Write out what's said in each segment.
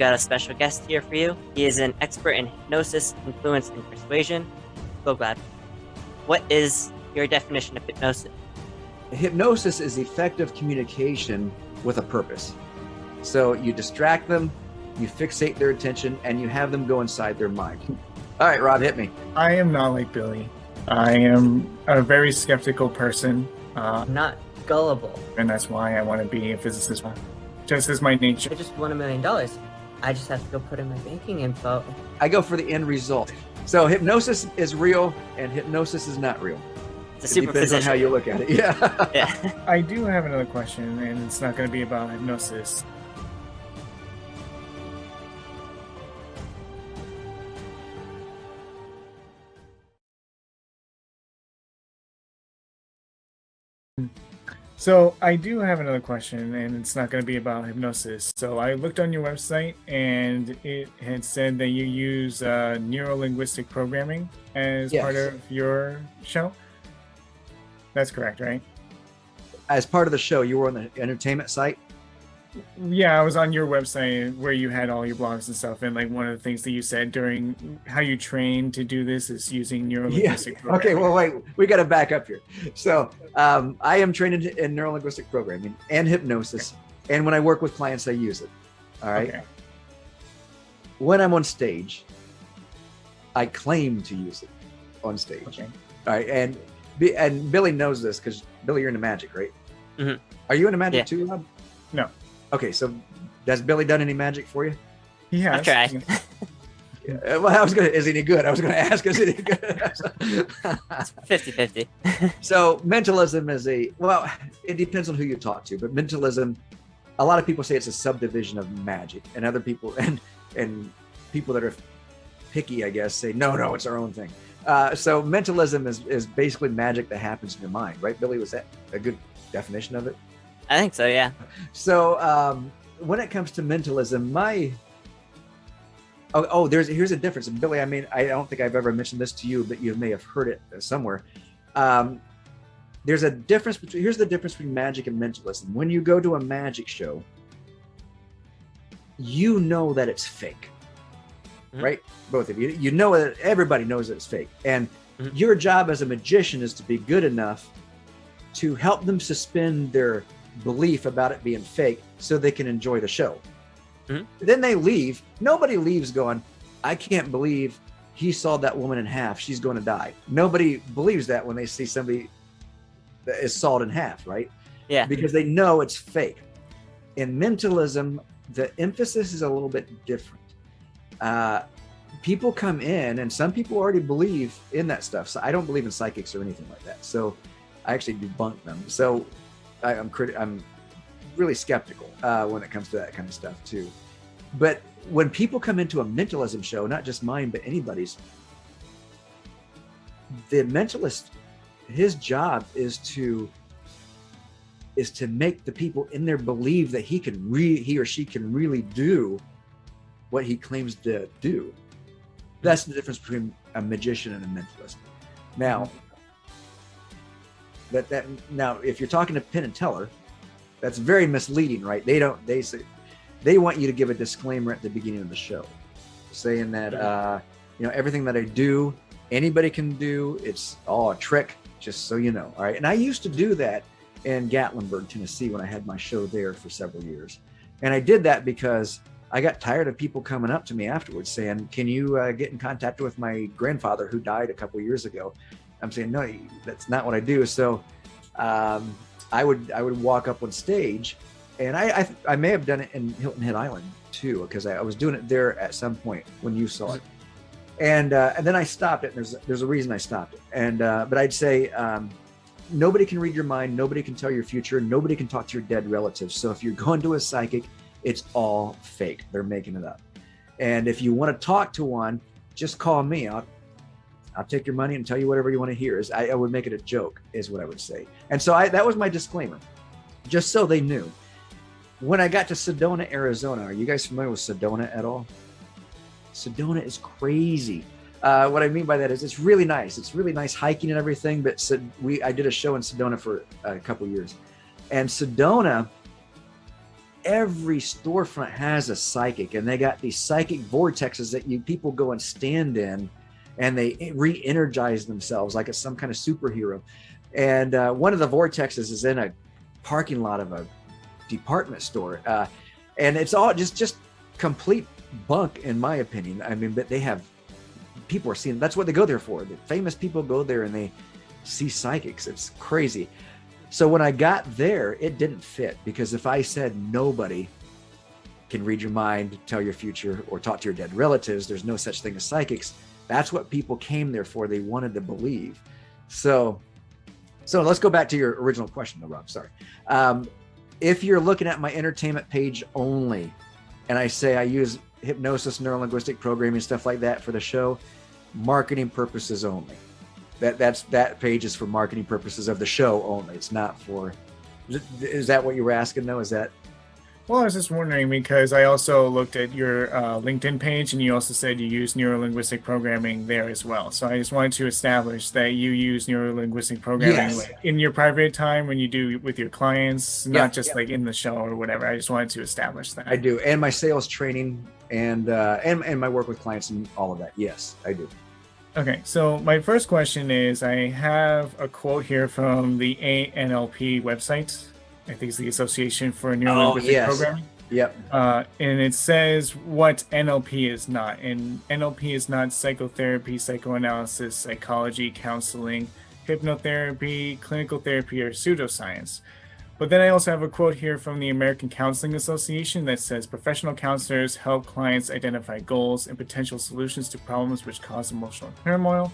got a special guest here for you. He is an expert in hypnosis, influence, and persuasion. So glad. What is your definition of hypnosis? Hypnosis is effective communication with a purpose. So you distract them, you fixate their attention, and you have them go inside their mind. All right, Rob, hit me. I am not like Billy. I am a very skeptical person. Not gullible. And that's why I want to be a physicist. Just as my nature. I just won $1 million. I just have to go put in my banking info. I go for the end result. So hypnosis is real and hypnosis is not real. It's a super depends on how you look at it. Yeah. Yeah. I do have another question, and it's not going to be about hypnosis. So I do have another question, and it's not going to be about hypnosis. So I looked on your website, and it had said that you use Neuro-Linguistic Programming as part of your show. That's correct, right? As part of the show, you were on the entertainment site? Yeah, I was on your website where you had all your blogs and stuff, and like one of the things that you said during how you train to do this is using Neuro-Linguistic Programming. Okay, well, wait, we got to back up here. So I am trained in Neuro-Linguistic Programming and hypnosis, and when I work with clients, I use it. All right? Okay. When I'm on stage, I claim to use it on stage. Okay. All right, and Billy knows this because Billy, you're into magic, right? Mm-hmm. Are you into magic too, Rob? No. Okay, so has Billy done any magic for you? He has. I'll try. Yeah. Well, is he any good? I was going to ask, is he any good? 50-50. So mentalism is it depends on who you talk to, but mentalism, a lot of people say it's a subdivision of magic, and other people, and people that are picky, I guess, say, no, it's our own thing. So mentalism is basically magic that happens in your mind, right, Billy? Was that a good definition of it? I think so, yeah. So when it comes to mentalism, here's a difference. And Billy, I mean, I don't think I've ever mentioned this to you, but you may have heard it somewhere. There's a difference here's the difference between magic and mentalism. When you go to a magic show, you know that it's fake, right? Both of you. You know that everybody knows that it's fake. And your job as a magician is to be good enough to help them suspend their belief about it being fake so they can enjoy the show. Then they leave. Nobody leaves going, I can't believe he sawed that woman in half. She's going to die. Nobody believes that when they see somebody that is sawed in half, right? Yeah. Because they know it's fake. In mentalism, the emphasis is a little bit different. People come in, and some people already believe in that stuff. So I don't believe in psychics or anything like that. So I actually debunk them. So I'm really skeptical when it comes to that kind of stuff too. But when people come into a mentalism show, not just mine, but anybody's, the mentalist, his job is to make the people in there believe that he or she can really do what he claims to do. That's the difference between a magician and a mentalist. Now, now, if you're talking to Penn and Teller, that's very misleading, right? They want you to give a disclaimer at the beginning of the show, saying that everything that I do, anybody can do. It's all a trick, just so you know. All right, and I used to do that in Gatlinburg, Tennessee, when I had my show there for several years, and I did that because I got tired of people coming up to me afterwards saying, "Can you get in contact with my grandfather who died a couple of years ago?" I'm saying, no, that's not what I do. So I would walk up on stage, and I may have done it in Hilton Head Island too, because I was doing it there at some point when you saw it, and then I stopped it. And there's a reason I stopped it. And but I'd say nobody can read your mind, nobody can tell your future, nobody can talk to your dead relatives. So if you're going to a psychic, it's all fake. They're making it up. And if you want to talk to one, just call me. I'll take your money and tell you whatever you want to hear. I would make it a joke, is what I would say. And so that was my disclaimer, just so they knew. When I got to Sedona, Arizona, are you guys familiar with Sedona at all? Sedona is crazy. What I mean by that is it's really nice. It's really nice hiking and everything. But I did a show in Sedona for a couple years, and Sedona every storefront has a psychic, and they got these psychic vortexes that people go and stand in, and they re-energize themselves like it's some kind of superhero. And one of the vortexes is in a parking lot of a department store, and it's all just complete bunk, in my opinion. I mean, but people are seeing, that's what they go there for. The famous people go there and they see psychics. It's crazy. So when I got there, it didn't fit, because if I said nobody can read your mind, tell your future, or talk to your dead relatives, there's no such thing as psychics. That's what people came there for. They wanted to believe. So let's go back to your original question, though, Rob. Sorry. If you're looking at my entertainment page only, and I say I use hypnosis, neuro-linguistic programming, stuff like that for the show, marketing purposes only. That page is for marketing purposes of the show only. It's not for. Is that what you were asking, though? Is that? Well, I was just wondering, because I also looked at your LinkedIn page, and you also said you use neuro-linguistic programming there as well. So I just wanted to establish that you use neuro-linguistic programming in your private time when you do with your clients, not just like in the show or whatever. I just wanted to establish that. I do, and my sales training and my work with clients and all of that. Yes, I do. Okay, so my first question is, I have a quote here from the ANLP website. I think it's the Association for Neuro-Linguistic Programming. Yep. And it says what NLP is not. And NLP is not psychotherapy, psychoanalysis, psychology, counseling, hypnotherapy, clinical therapy, or pseudoscience. But then I also have a quote here from the American Counseling Association that says professional counselors help clients identify goals and potential solutions to problems which cause emotional turmoil,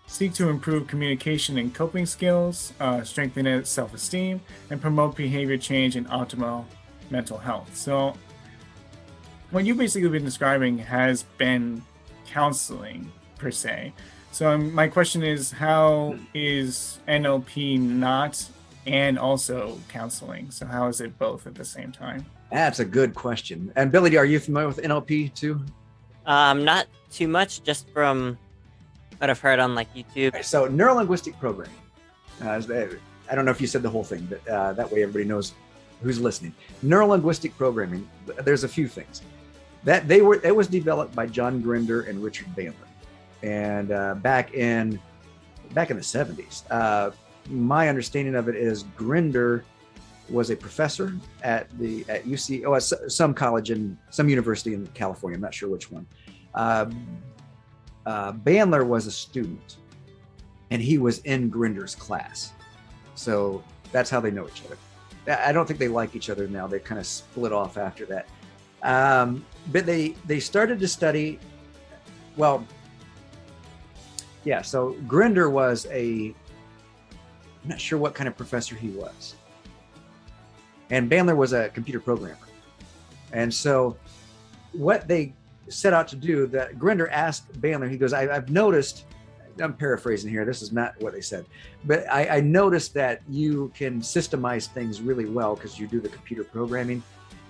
seek to improve communication and coping skills, strengthen self-esteem, and promote behavior change and optimal mental health. So what you've basically been describing has been counseling per se. So my question is, how is NLP not and also counseling? So how is it both at the same time? That's a good question. And Billy, are you familiar with NLP too? Not too much, just from what I've heard on like YouTube. So neuro-linguistic programming. I don't know if you said the whole thing, but that way everybody knows who's listening. Neuro-linguistic programming. There's a few things that it was developed by John Grinder and Richard Bandler, and back in the 70s. My understanding of it is Grinder was a professor at UC, some college in some university in California. I'm not sure which one. Bandler was a student, and he was in Grinder's class. So that's how they know each other. I don't think they like each other now. They kind of split off after that. But they started to study. Well, yeah. So Grinder was I'm not sure what kind of professor he was. And Bandler was a computer programmer. And so what they set out to do, that Grinder asked Bandler, he goes, I've noticed, I'm paraphrasing here, this is not what they said, but I noticed that you can systemize things really well because you do the computer programming.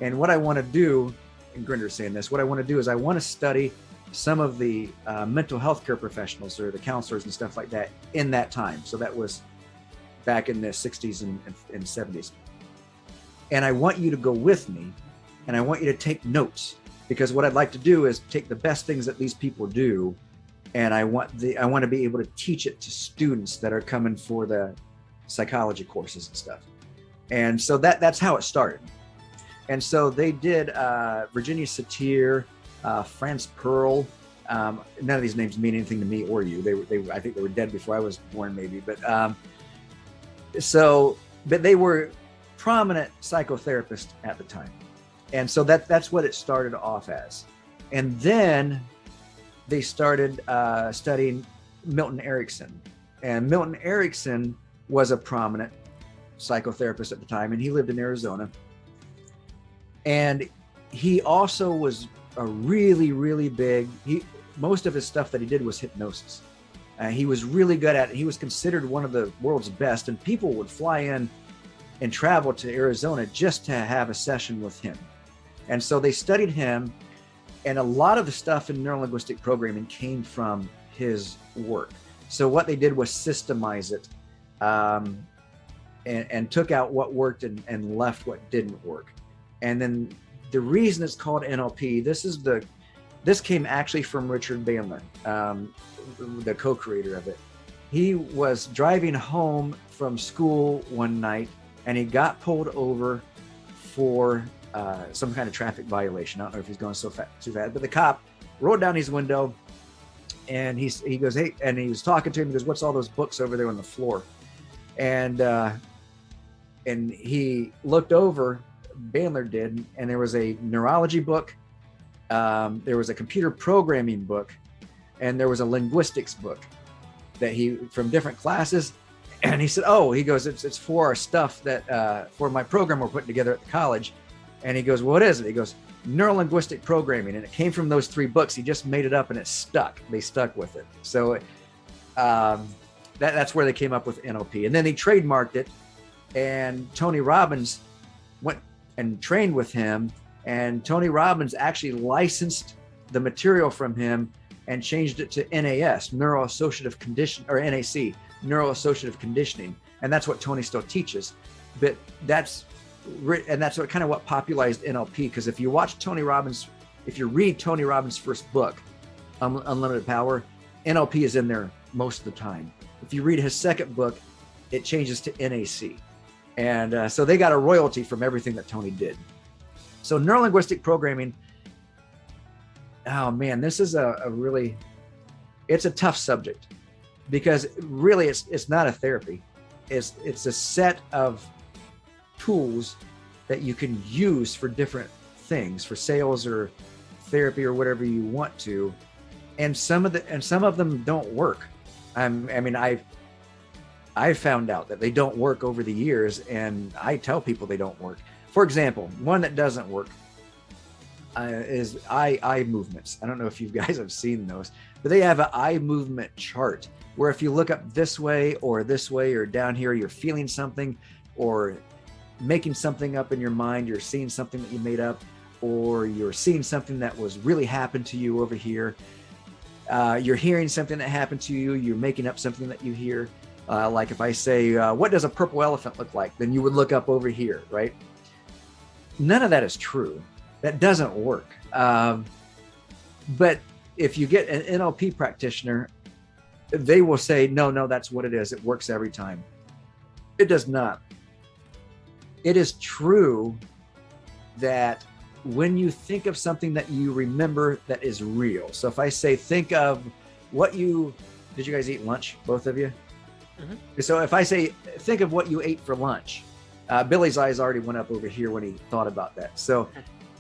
And what I want to do, and Grinder's saying this, what I want to do is I want to study some of the mental health care professionals or the counselors and stuff like that in that time. So that was back in the 60s and 70s. And I want you to go with me, and I want you to take notes, because what I'd like to do is take the best things that these people do, and I want to be able to teach it to students that are coming for the psychology courses and stuff. And so that's how it started. And so they did Virginia Satir, France Pearl. None of these names mean anything to me or you. I think they were dead before I was born, maybe. But but they were prominent psychotherapists at the time. And so that's what it started off as. And then they started studying Milton Erickson. And Milton Erickson was a prominent psychotherapist at the time, and he lived in Arizona. And he also was a really, really big, most of his stuff that he did was hypnosis. He was really good at it. He was considered one of the world's best, and people would fly in and travel to Arizona just to have a session with him. And so they studied him, and a lot of the stuff in neuro-linguistic programming came from his work. So what they did was systemize it, and took out what worked and left what didn't work. And then the reason it's called NLP, this came actually from Richard Bandler, the co-creator of it. He was driving home from school one night and he got pulled over for some kind of traffic violation. I don't know if he's going too fast, but the cop rolled down his window and he goes, hey, and he was talking to him. He goes, what's all those books over there on the floor? And he looked over, Bandler did, and there was a neurology book, there was a computer programming book, and there was a linguistics book that he, from different classes. And he said, oh, he goes, it's for our stuff that, for my program we're putting together at the college. And he goes, well, what is it? He goes, Neuro-Linguistic Programming. And it came from those 3 books. He just made it up and it stuck. They stuck with it. So that's where they came up with NLP. And then they trademarked it. And Tony Robbins went and trained with him. And Tony Robbins actually licensed the material from him and changed it to NAS, Neuro-Associative Condition, or NAC, Neuro-Associative Conditioning. And that's what Tony still teaches. But that's what kind of what popularized NLP. Because if you watch Tony Robbins, if you read Tony Robbins' first book, Unlimited Power, NLP is in there most of the time. If you read his second book, it changes to NAC. And so they got a royalty from everything that Tony did. So neuro-linguistic programming, oh man, this is it's a tough subject, because really it's not a therapy. It's a set of tools that you can use for different things, for sales or therapy or whatever you want to. And some of them don't work. I mean, I found out that they don't work over the years, and I tell people they don't work. For example, one that doesn't work is eye movements. I don't know if you guys have seen those, but they have an eye movement chart where if you look up this way or down here, you're feeling something or making something up in your mind. You're seeing something that you made up, or you're seeing something that was really happened to you over here. You're hearing something that happened to you. You're making up something that you hear. Like if I say, what does a purple elephant look like? Then you would look up over here, right? None of that is true. That doesn't work. But if you get an NLP practitioner, they will say, no, that's what it is. It works every time. It does not. It is true that when you think of something that you remember that is real. So if I say, think of did you guys eat lunch, both of you? Mm-hmm. So if I say, think of what you ate for lunch, Billy's eyes already went up over here when he thought about that. So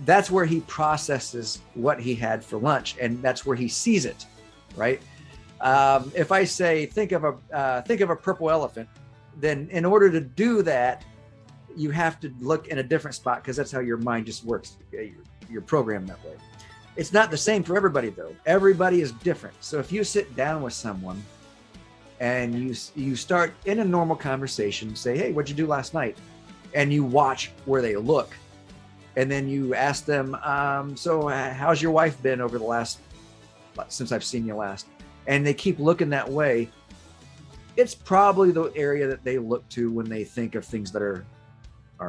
that's where he processes what he had for lunch, and that's where he sees it, right? If I say, think of a purple elephant, then in order to do that, you have to look in a different spot, because that's how your mind just works. You're programmed that way. It's not the same for everybody, though. Everybody is different. So if you sit down with someone and you start in a normal conversation, say, hey, what'd you do last night? And you watch where they look. And then you ask them, so how's your wife been over the last, since I've seen you last? And they keep looking that way. It's probably the area that they look to when they think of things that are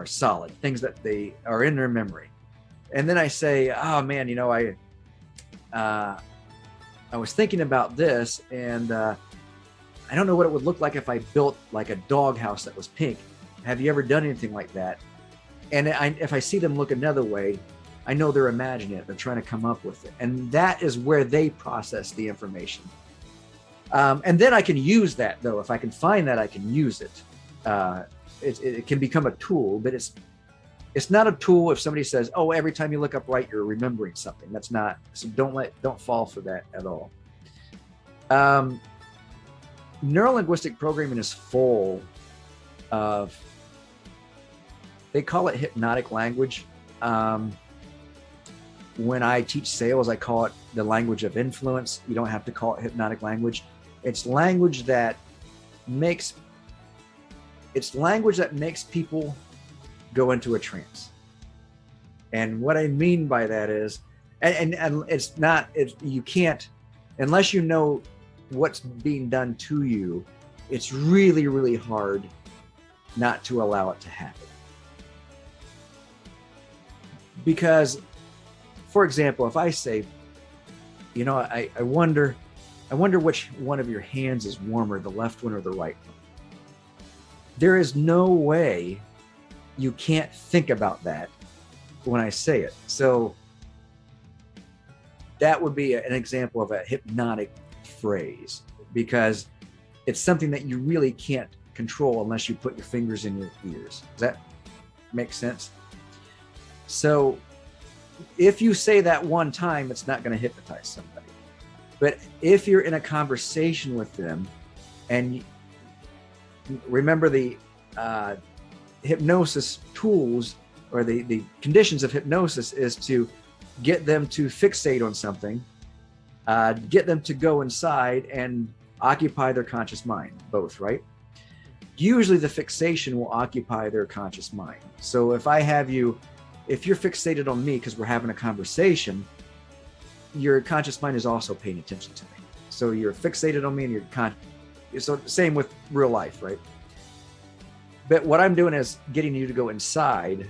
solid, things that they are in their memory. And then I say, oh man, I was thinking about this, and I don't know what it would look like if I built like a doghouse that was pink. Have you ever done anything like that? And if I see them look another way, I know they're imagining it. They're trying to come up with it. And that is where they process the information. And then I can use that, though. If I can find that, I can use it. It can become a tool, but it's not a tool if somebody says, oh, every time you look up right, you're remembering something. That's not, so don't fall for that at all. Neuro-linguistic programming is full of, they call it hypnotic language. When I teach sales, I call it the language of influence. You don't have to call it hypnotic language. It's language that makes people go into a trance. And what I mean by that is, and you can't, unless you know what's being done to you, it's really, really hard not to allow it to happen. Because, for example, if I say, you know, I wonder which one of your hands is warmer, the left one or the right one. There is no way you can't think about that when I say it. So that would be an example of a hypnotic phrase, because it's something that you really can't control unless you put your fingers in your ears. Does that make sense? So if you say that one time, it's not going to hypnotize somebody. But if you're in a conversation with them, and remember the hypnosis tools, or the conditions of hypnosis is to get them to fixate on something, get them to go inside and occupy their conscious mind, both, right? Usually the fixation will occupy their conscious mind. So if you're fixated on me because we're having a conversation, your conscious mind is also paying attention to me. So you're fixated on me, and so same with real life, right? But what I'm doing is getting you to go inside,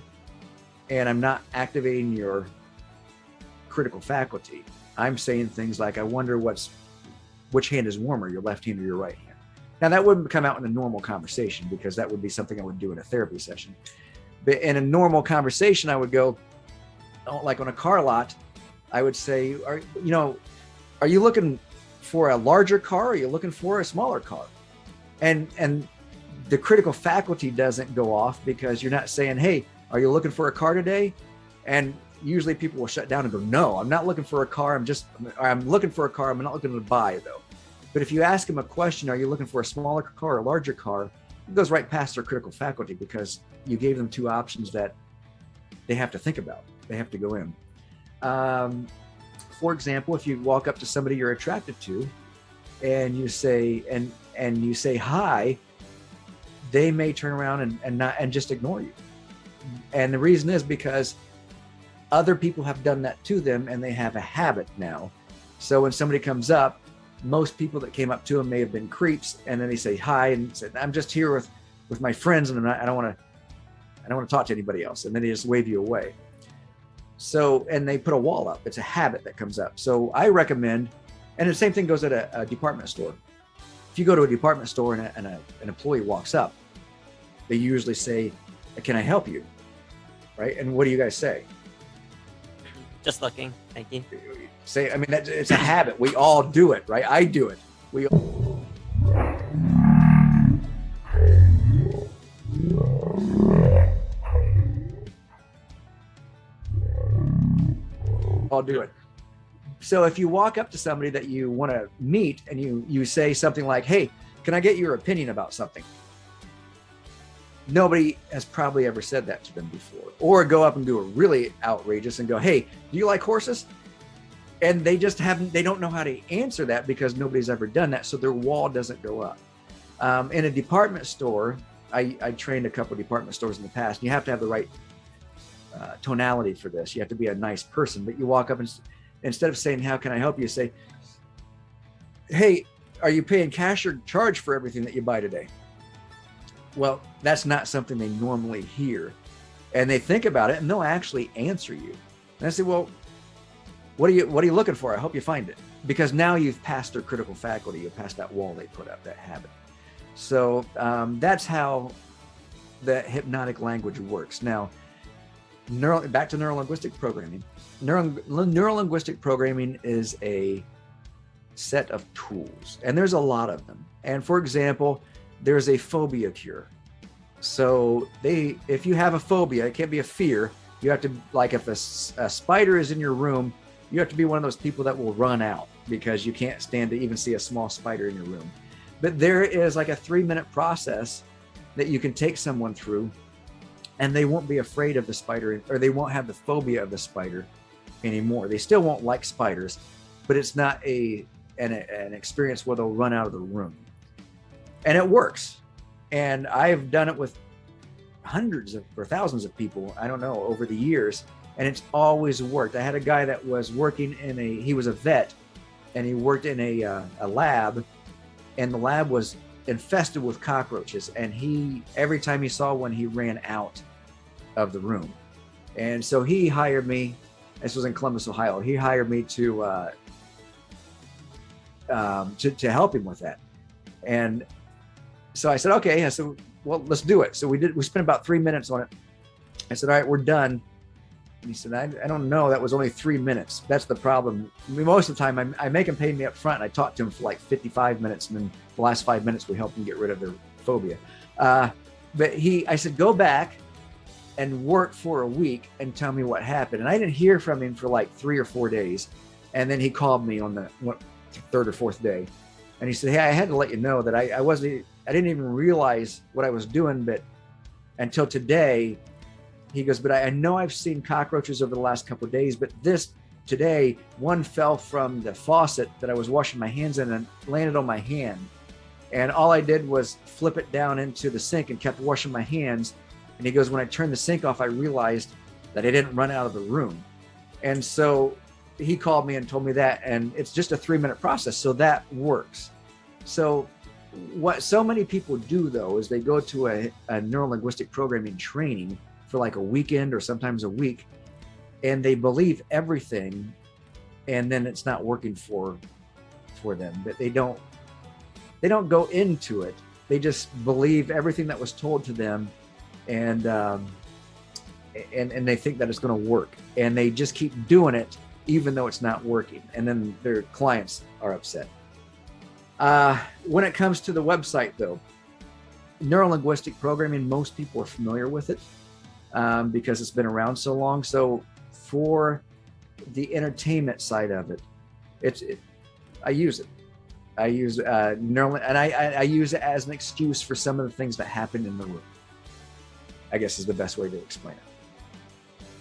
and I'm not activating your critical faculty. I'm saying things like, I wonder which hand is warmer, your left hand or your right hand. Now that wouldn't come out in a normal conversation, because that would be something I would do in a therapy session. But in a normal conversation, I would go, like on a car lot, I would say, are you looking for a larger car, or are you looking for a smaller car? And the critical faculty doesn't go off, because you're not saying, hey, are you looking for a car today? And usually people will shut down and go, no, I'm not looking for a car. I'm looking for a car. I'm not looking to buy though. But if you ask them a question, are you looking for a smaller car or a larger car? It goes right past their critical faculty, because you gave them two options that they have to think about. They have to go in. For example, if you walk up to somebody you're attracted to, and you say, and you say hi, they may turn around and just ignore you. And the reason is because other people have done that to them, and they have a habit now. So when somebody comes up, most people that came up to them may have been creeps, and then they say hi and say, I'm just here with my friends, and I don't want to talk to anybody else, and then they just wave you away. So, and they put a wall up. It's a habit that comes up. So I recommend, and the same thing goes at a department store. If you go to a department store and an employee walks up, they usually say, can I help you? Right? And what do you guys say? Just looking. Thank you. Say, I mean, it's a habit. We all do it, right? I do it. We all do it. So if you walk up to somebody that you want to meet, and you say something like, hey, can I get your opinion about something? Nobody has probably ever said that to them before. Or go up and do a really outrageous and go, hey, do you like horses? And they don't know how to answer that, because nobody's ever done that. So their wall doesn't go up. In a department store, I trained a couple of department stores in the past. And you have to have the right tonality for this. You have to be a nice person. But you walk up and instead of saying, how can I help you, say, hey, are you paying cash or charge for everything that you buy today? Well, that's not something they normally hear. And they think about it, and they'll actually answer you. And I say, well, what are you looking for? I hope you find it. Because now you've passed their critical faculty. You've passed that wall they put up, that habit. So that's how the hypnotic language works. Now, back to neuro-linguistic programming. Neuro-linguistic programming is a set of tools, and there's a lot of them. And for example, there's a phobia cure. So if you have a phobia, it can't be a fear. You have to, like if a spider is in your room, you have to be one of those people that will run out, because you can't stand to even see a small spider in your room. But there is like a 3-minute process that you can take someone through, and they won't be afraid of the spider, or they won't have the phobia of the spider anymore. They still won't like spiders, but it's not an experience where they'll run out of the room. And it works. And I've done it with hundreds or thousands of people, I don't know, over the years, and it's always worked. I had a guy that was working he was a vet, and he worked in a lab, and the lab was infested with cockroaches, and every time he saw one, he ran out of the room. And so he hired me. This was in Columbus, Ohio. He hired me to help him with that. And so I said, okay. I said, well, let's do it. So we spent about 3 minutes on it. I said, all right, we're done. And he said, I don't know. That was only 3 minutes. That's the problem. I mean, most of the time I make him pay me up front. And I talked to him for like 55 minutes. And then the last 5 minutes, we helped him get rid of their phobia. But I said, go back and work for a week and tell me what happened. And I didn't hear from him for like 3 or 4 days. And then he called me on the third or fourth day. And he said, hey, I had to let you know that I didn't even realize what I was doing, but until today. He goes, but I know I've seen cockroaches over the last couple of days, but today, one fell from the faucet that I was washing my hands in and landed on my hand. And all I did was flip it down into the sink and kept washing my hands. And he goes, when I turned the sink off, I realized that I didn't run out of the room. And so he called me and told me that, and it's just a 3-minute process. So that works. So what so many people do though, is they go to a neuro-linguistic programming training for like a weekend or sometimes a week, and they believe everything, and then it's not working for them. But they don't go into it. They just believe everything that was told to them, and they think that it's going to work, and they just keep doing it even though it's not working, and then their clients are upset. When it comes to the website though, neuro-linguistic programming, most people are familiar with it. Because it's been around so long. So for the entertainment side of it, I use it. I use neural, and I use it as an excuse for some of the things that happen in the room, I guess is the best way to explain it.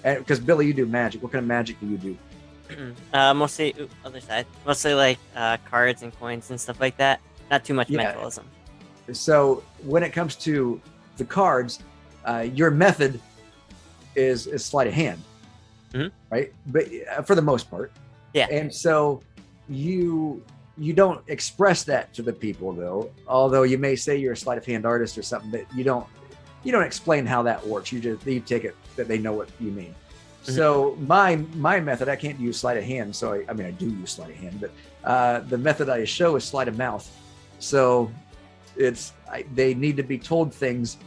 And because Billy, you do magic. What kind of magic do you do? Mostly other side. Mostly like cards and coins and stuff like that. Not too much mentalism. So when it comes to the cards, your method is sleight of hand, right? But for the most part, yeah. And so you don't express that to the people though, although you may say you're a sleight of hand artist or something, but you don't explain how that works. You take it that they know what you mean. So my method, I can't use sleight of hand. So I do use sleight of hand, but the method I show is sleight of mouth. So they need to be told things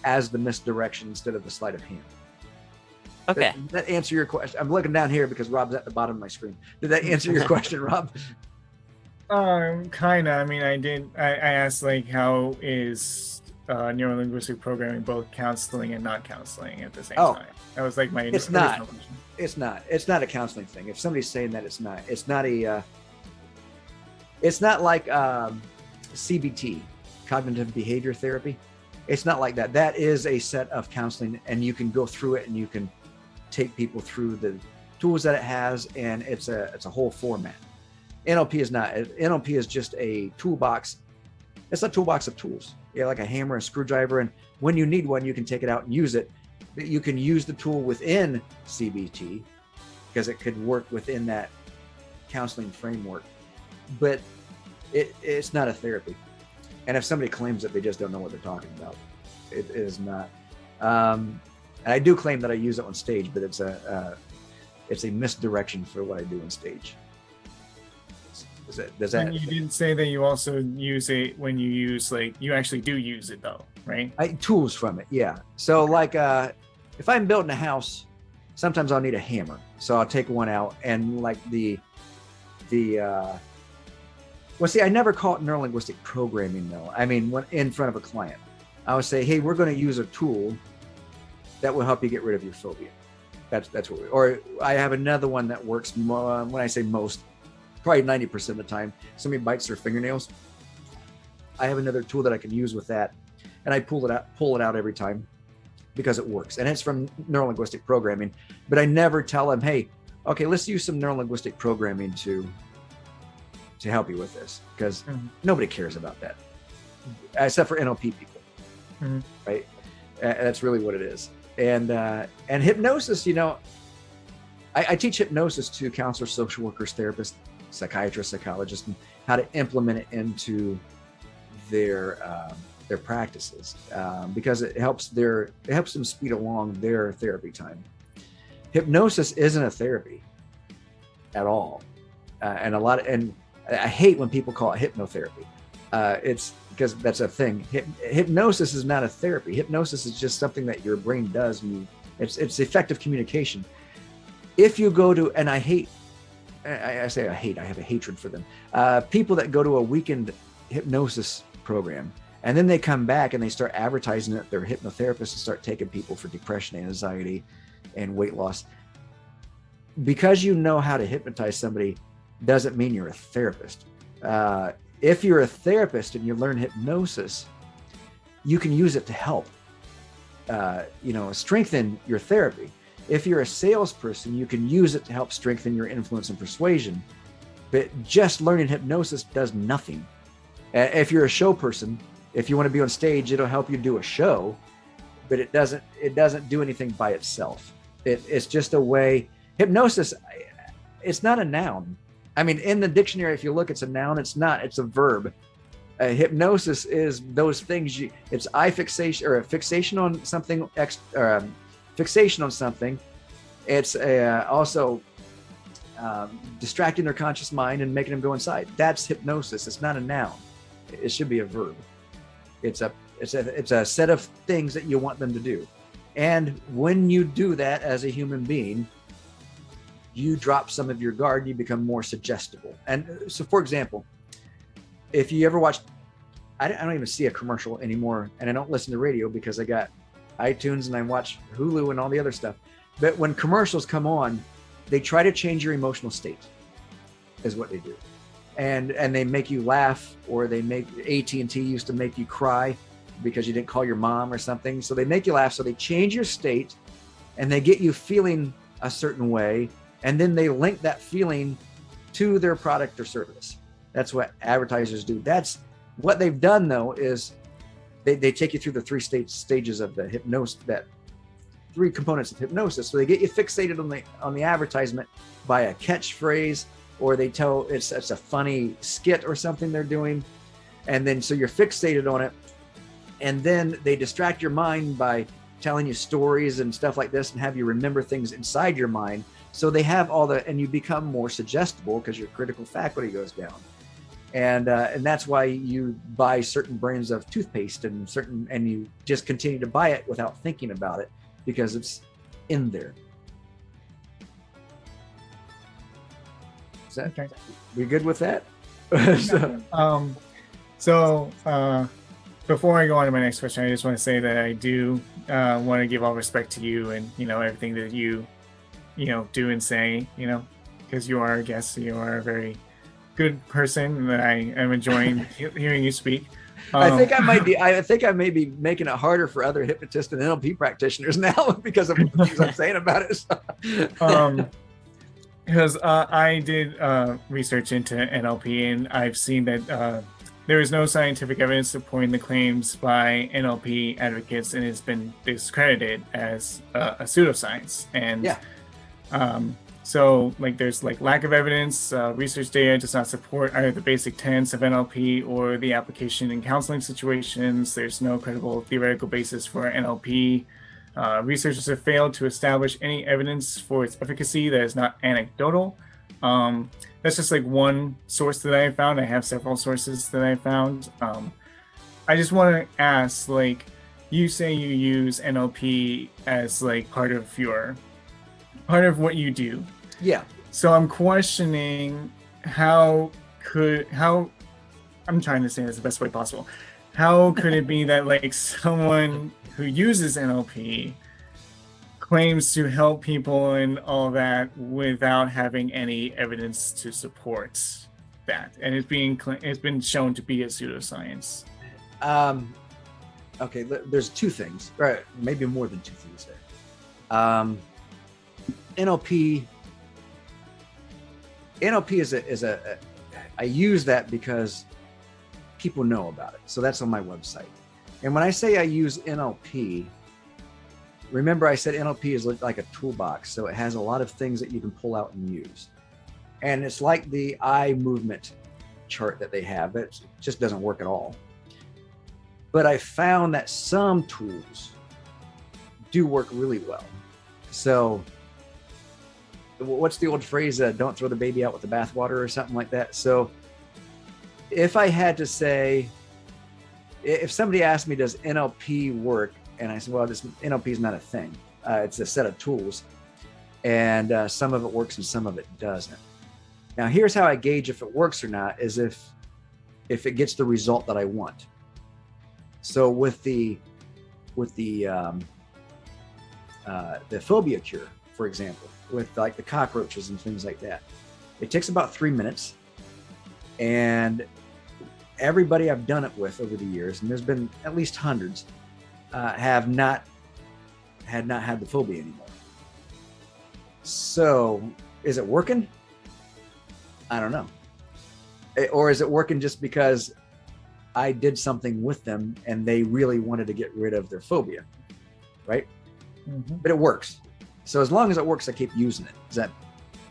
as the misdirection instead of the sleight of hand. Okay. Did that answer your question? I'm looking down here because Rob's at the bottom of my screen. Did that answer your question, Rob? Kinda. I mean, I asked like, how is neuro-linguistic programming both counseling and not counseling at the same time? That was like my original question. It's not a counseling thing. If somebody's saying that, it's not like CBT, cognitive behavior therapy. It's not like that. That is a set of counseling, and you can go through it and you can take people through the tools that it has, and it's a whole format. NLP is not. NLP is just a toolbox. It's a toolbox of tools. Yeah, like a hammer, a screwdriver, and when you need one, you can take it out and use it. You can use the tool within CBT because it could work within that counseling framework, but it's not a therapy. And if somebody claims it, they just don't know what they're talking about. It is not. And I do claim that I use it on stage, but it's a misdirection for what I do on stage. Does that? And you didn't say that you also use it when you use, like, you actually do use it though, right? Tools from it, yeah. So like, if I'm building a house, sometimes I'll need a hammer. So I'll take one out, and like well, see, I never call it neuro-linguistic programming though. I mean, when in front of a client, I would say, hey, we're going to use a tool that will help you get rid of your phobia. That's what or I have another one that works more, when I say most, probably 90% of the time. Somebody bites their fingernails. I have another tool that I can use with that, and I pull it out every time because it works. And it's from neuro-linguistic programming, but I never tell them, hey, okay, let's use some neuro-linguistic programming to help you with this, because nobody cares about that except for NLP people, right? That's really what it is. And hypnosis, I teach hypnosis to counselors, social workers, therapists, psychiatrists, psychologists, and how to implement it into their their practices, because it helps them speed along their therapy time. Hypnosis isn't a therapy at all, and I hate when people call it hypnotherapy. It's because that's a thing. Hypnosis is not a therapy. Hypnosis is just something that your brain does. It's effective communication. If you go to, and I have a hatred for them. People that go to a weekend hypnosis program, and then they come back and they start advertising that they're hypnotherapists and start taking people for depression, anxiety, and weight loss. Because you know how to hypnotize somebody doesn't mean you're a therapist. If you're a therapist and you learn hypnosis, you can use it to help, strengthen your therapy. If you're a salesperson, you can use it to help strengthen your influence and persuasion. But just learning hypnosis does nothing. If you're a show person, if you want to be on stage, it'll help you do a show, but it doesn't do anything by itself. It's just a way. Hypnosis, it's not a noun. I mean, in the dictionary, if you look, it's a noun. It's not. It's a verb. Hypnosis is those things. It's eye fixation, or a fixation on something. Fixation on something. It's also distracting their conscious mind and making them go inside. That's hypnosis. It's not a noun. It should be a verb. It's a set of things that you want them to do. And when you do that as a human being, you drop some of your guard, you become more suggestible. And so, for example, if you ever watch, I don't even see a commercial anymore, and I don't listen to radio because I got iTunes and I watch Hulu and all the other stuff. But when commercials come on, they try to change your emotional state, is what they do. And they make you laugh, or they make, AT&T used to make you cry because you didn't call your mom or something. So they make you laugh. So they change your state and they get you feeling a certain way. And then they link that feeling to their product or service. That's what advertisers do. That's what they've done, though, is they take you through the three stages of the hypnosis, that three components of hypnosis. So they get you fixated on the advertisement by a catchphrase, or they tell it's a funny skit or something they're doing. And then so you're fixated on it. And then they distract your mind by telling you stories and stuff like this and have you remember things inside your mind. So they have and you become more suggestible because your critical faculty goes down. And that's why you buy certain brands of toothpaste and you just continue to buy it without thinking about it because it's in there. Is that okay? We good with that? So before I go on to my next question, I just want to say that I do want to give all respect to you and everything that you do and say, because you are a guest, you are a very good person that I am enjoying hearing you speak. I think I may be making it harder for other hypnotists and NLP practitioners now because of the things I'm saying about it. Because I did research into NLP, and I've seen that there is no scientific evidence supporting the claims by NLP advocates, and it's been discredited as a pseudoscience. And yeah. So there's lack of evidence, research data does not support either the basic tenets of NLP or the application in counseling situations. There's no credible theoretical basis for NLP. Researchers have failed to establish any evidence for its efficacy that is not anecdotal. That's just one source that I found. I have several sources that I found. I just want to ask, you say you use NLP as part of what you do. Yeah. So I'm questioning how I'm trying to say this the best way possible. How could it be that someone who uses NLP claims to help people and all that without having any evidence to support that, and it's been shown to be a pseudoscience? Okay, there's two things, right? Maybe more than two things there. NLP is I use that because people know about it. So that's on my website. And when I say I use NLP, remember I said NLP is like a toolbox. So it has a lot of things that you can pull out and use. And it's like the eye movement chart that they have. It just doesn't work at all. but I found that some tools do work really well. So what's the old phrase, don't throw the baby out with the bathwater or something like that. So if I had to say, if somebody asked me, does NLP work? And I said, well, this NLP is not a thing. It's a set of tools, and some of it works and some of it doesn't. Now, here's how I gauge if it works or not, is if it gets the result that I want. So with the phobia cure, for example, with like the cockroaches and things like that, it takes about 3 minutes, and everybody I've done it with over the years, and there's been at least hundreds, had not had the phobia anymore. So is it working? I don't know. Or is it working just because I did something with them and they really wanted to get rid of their phobia, right? Mm-hmm. But it works. So as long as it works, I keep using it. Does that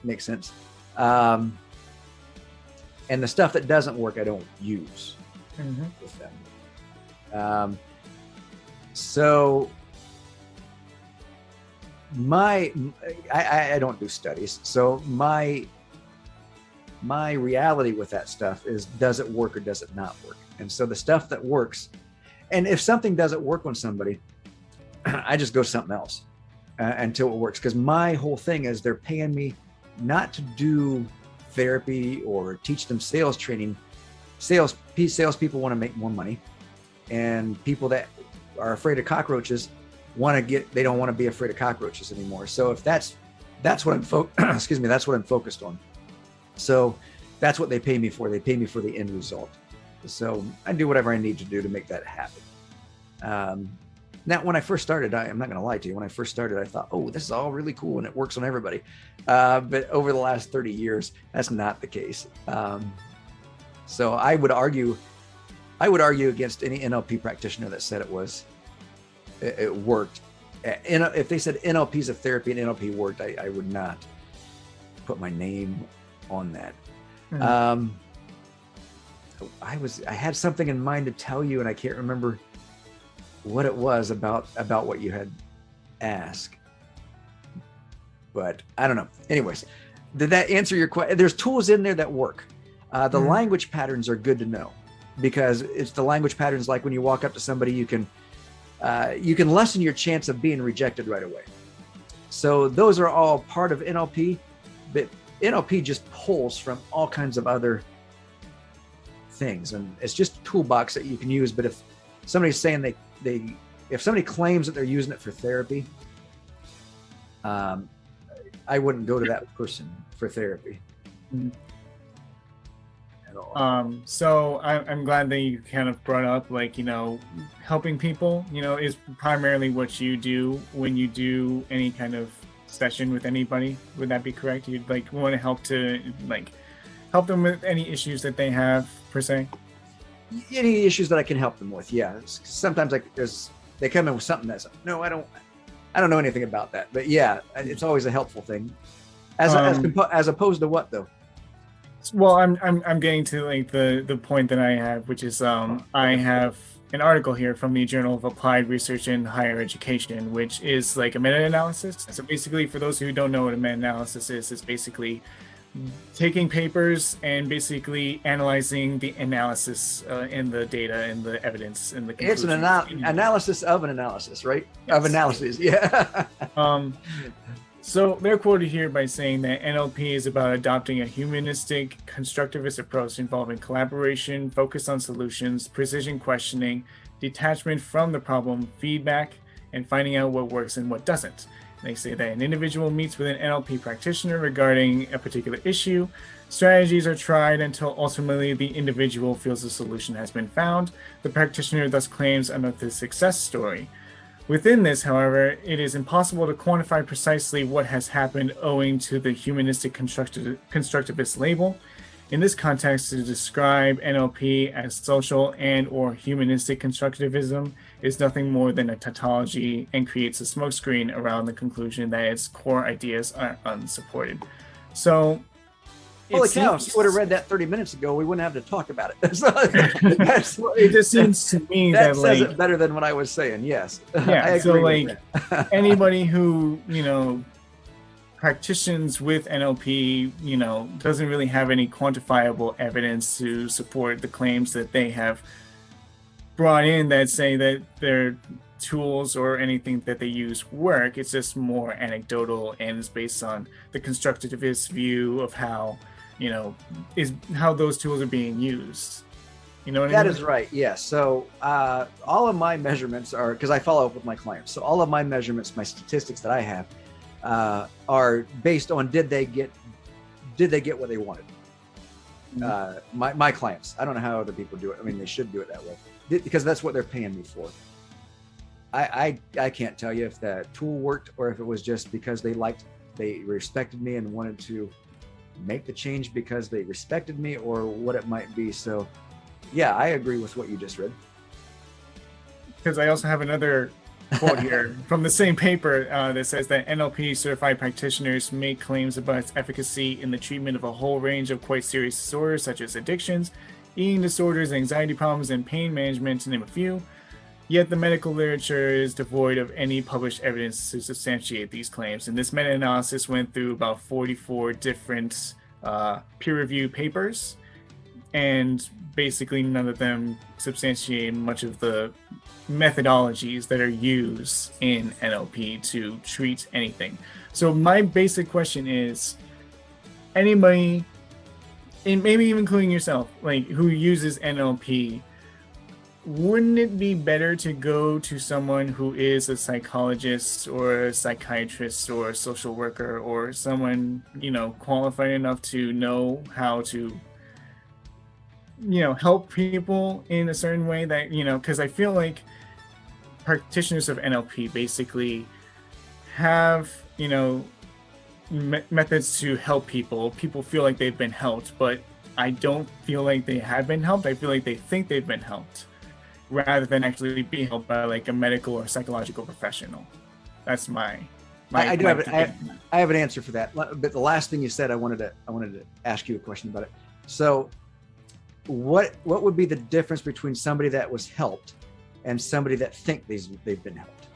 make sense? And the stuff that doesn't work, I don't use with them. So I don't do studies. So my reality with that stuff is, does it work or does it not work? And so the stuff that works, and if something doesn't work on somebody, I just go something else until it works. Because my whole thing is, they're paying me not to do therapy or teach them sales training. Salespeople want to make more money, and people that are afraid of cockroaches they don't want to be afraid of cockroaches anymore. So if that's what I'm that's what I'm focused on. So that's what they pay me for. They pay me for the end result. So I do whatever I need to do to make that happen. Now, when I first started, I'm not going to lie to you. When I first started, I thought, oh, this is all really cool and it works on everybody. But over the last 30 years, that's not the case. So I would argue against any NLP practitioner that said it worked. If they said NLP is a therapy and NLP worked, I would not put my name on that. Mm-hmm. I had something in mind to tell you, and I can't remember what it was about what you had asked, but I don't know. Anyways, did that answer your question? There's tools in there that work. The language patterns are good to know, because it's the language patterns, like when you walk up to somebody, you can lessen your chance of being rejected right away. So those are all part of NLP, but NLP just pulls from all kinds of other things, and it's just a toolbox that you can use. But if somebody's saying if somebody claims that they're using it for therapy, I wouldn't go to that person for therapy at all. So I'm glad that you kind of brought up, helping people, is primarily what you do when you do any kind of session with anybody. Would that be correct? You'd want to help them with any issues that they have, per se? Any issues that I can help them with, yeah. Sometimes they come in with something that's, no, I don't know anything about that. But yeah, it's always a helpful thing. As opposed to what though? Well, I'm getting to the point that I have, which is I have an article here from the Journal of Applied Research in Higher Education, which is like a meta-analysis. So basically, for those who don't know what a meta-analysis is, it's basically taking papers and basically analyzing the analysis and the data and the evidence and the conclusions. It's an analysis of an analysis, right? Yes. Of analysis, yeah. So they're quoted here by saying that NLP is about adopting a humanistic, constructivist approach involving collaboration, focus on solutions, precision questioning, detachment from the problem, feedback, and finding out what works and what doesn't. They say that an individual meets with an NLP practitioner regarding a particular issue. Strategies are tried until ultimately the individual feels a solution has been found. The practitioner thus claims another success story. Within this, however, it is impossible to quantify precisely what has happened owing to the humanistic constructivist label. In this context, to describe NLP as social and/or humanistic constructivism is nothing more than a tautology and creates a smokescreen around the conclusion that its core ideas are unsupported. So Holy cow, if you would have read that 30 minutes ago, we wouldn't have to talk about it. It just seems to me that that says like it better than what I was saying. Yes. yeah, I so agree like with that. anybody who, practitioners with NLP, doesn't really have any quantifiable evidence to support the claims that they have brought in that say that their tools or anything that they use work. It's just more anecdotal and is based on the constructivist view of how, is how those tools are being used. You know what I mean? That is right. Yes. So all of my measurements are, because I follow up with my clients. So all of my measurements, my statistics that I have, are based on did they get what they wanted. My clients. I don't know how other people do it. I mean, they should do it that way because that's what they're paying me for. I can't tell you if that tool worked or if it was just because they respected me and wanted to make the change because they respected me or what it might be. So yeah, I agree with what you just read. Because I also have another quote here from the same paper that says that NLP certified practitioners make claims about its efficacy in the treatment of a whole range of quite serious disorders such as addictions, eating disorders, anxiety problems, and pain management, to name a few. Yet the medical literature is devoid of any published evidence to substantiate these claims. And this meta-analysis went through about 44 different peer-reviewed papers, and basically none of them substantiate much of the methodologies that are used in NLP to treat anything. So my basic question is, anybody, and maybe even including yourself, like who uses NLP, wouldn't it be better to go to someone who is a psychologist or a psychiatrist or a social worker or someone, qualified enough to know how to, help people in a certain way that, because I feel like practitioners of NLP basically have, methods to help people. People feel like they've been helped, but I don't feel like they have been helped. I feel like they think they've been helped, rather than actually being helped by like a medical or psychological professional. That's my I have an answer for that. But the last thing you said, I wanted to ask you a question about it. So what would be the difference between somebody that was helped and somebody that think they've been helped?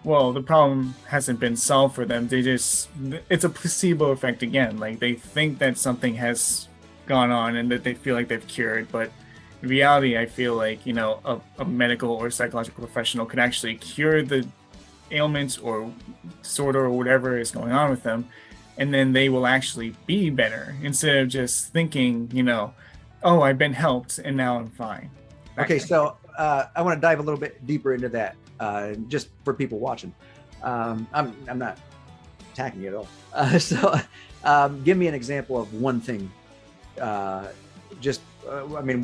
Well, the problem hasn't been solved for them. It's a placebo effect again. Like they think that something has gone on and that they feel like they've cured, but in reality, I feel like, a medical or psychological professional could actually cure the ailments or disorder or whatever is going on with them, and then they will actually be better instead of just thinking, oh, I've been helped and now I'm fine. Okay, so I want to dive a little bit deeper into that, just for people watching. I'm not attacking you at all. So give me an example of one thing. Were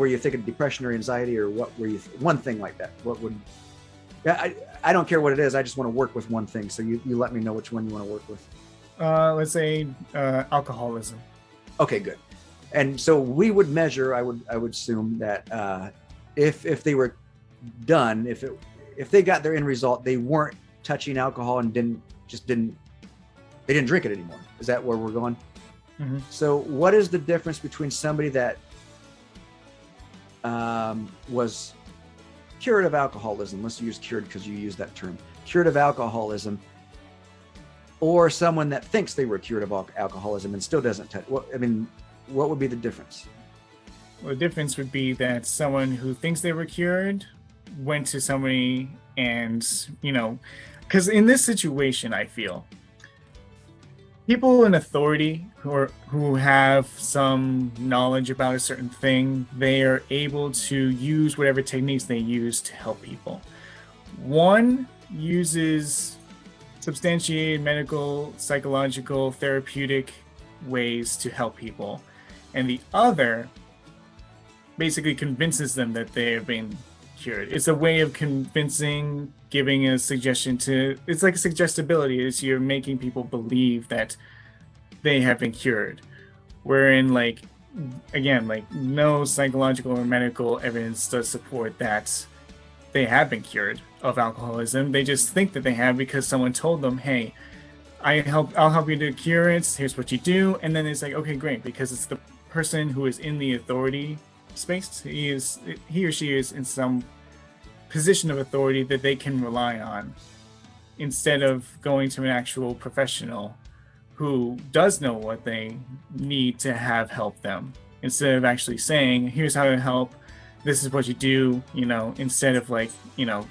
you thinking depression or anxiety, or what were you? One thing like that. What would? Yeah, I don't care what it is. I just want to work with one thing. So you let me know which one you want to work with. Let's say alcoholism. Okay, good. And so we would measure. I would assume that if they were done, if they got their end result, they weren't touching alcohol and didn't drink it anymore. Is that where we're going? Mm-hmm. So what is the difference between somebody that was cured of alcoholism? Let's use cured because you use that term. Cured of alcoholism, or someone that thinks they were cured of alcoholism and still doesn't touch. What would be the difference? Well, the difference would be that someone who thinks they were cured went to somebody and, because in this situation, I feel people in authority who have some knowledge about a certain thing, they are able to use whatever techniques they use to help people. One uses substantiated medical, psychological, therapeutic ways to help people, and the other basically convinces them that they have been cured. It's a way of convincing, giving a suggestion it's like suggestibility. Is you're making people believe that they have been cured, wherein no psychological or medical evidence does support that they have been cured of alcoholism. They just think that they have because someone told them, hey, I'll help you to cure it. Here's what you do. And then it's like, okay, great, because it's the person who is in the authority space. He or she is in some position of authority that they can rely on, instead of going to an actual professional who does know what they need to have help them, instead of actually saying, here's how to help, this is what you do, instead of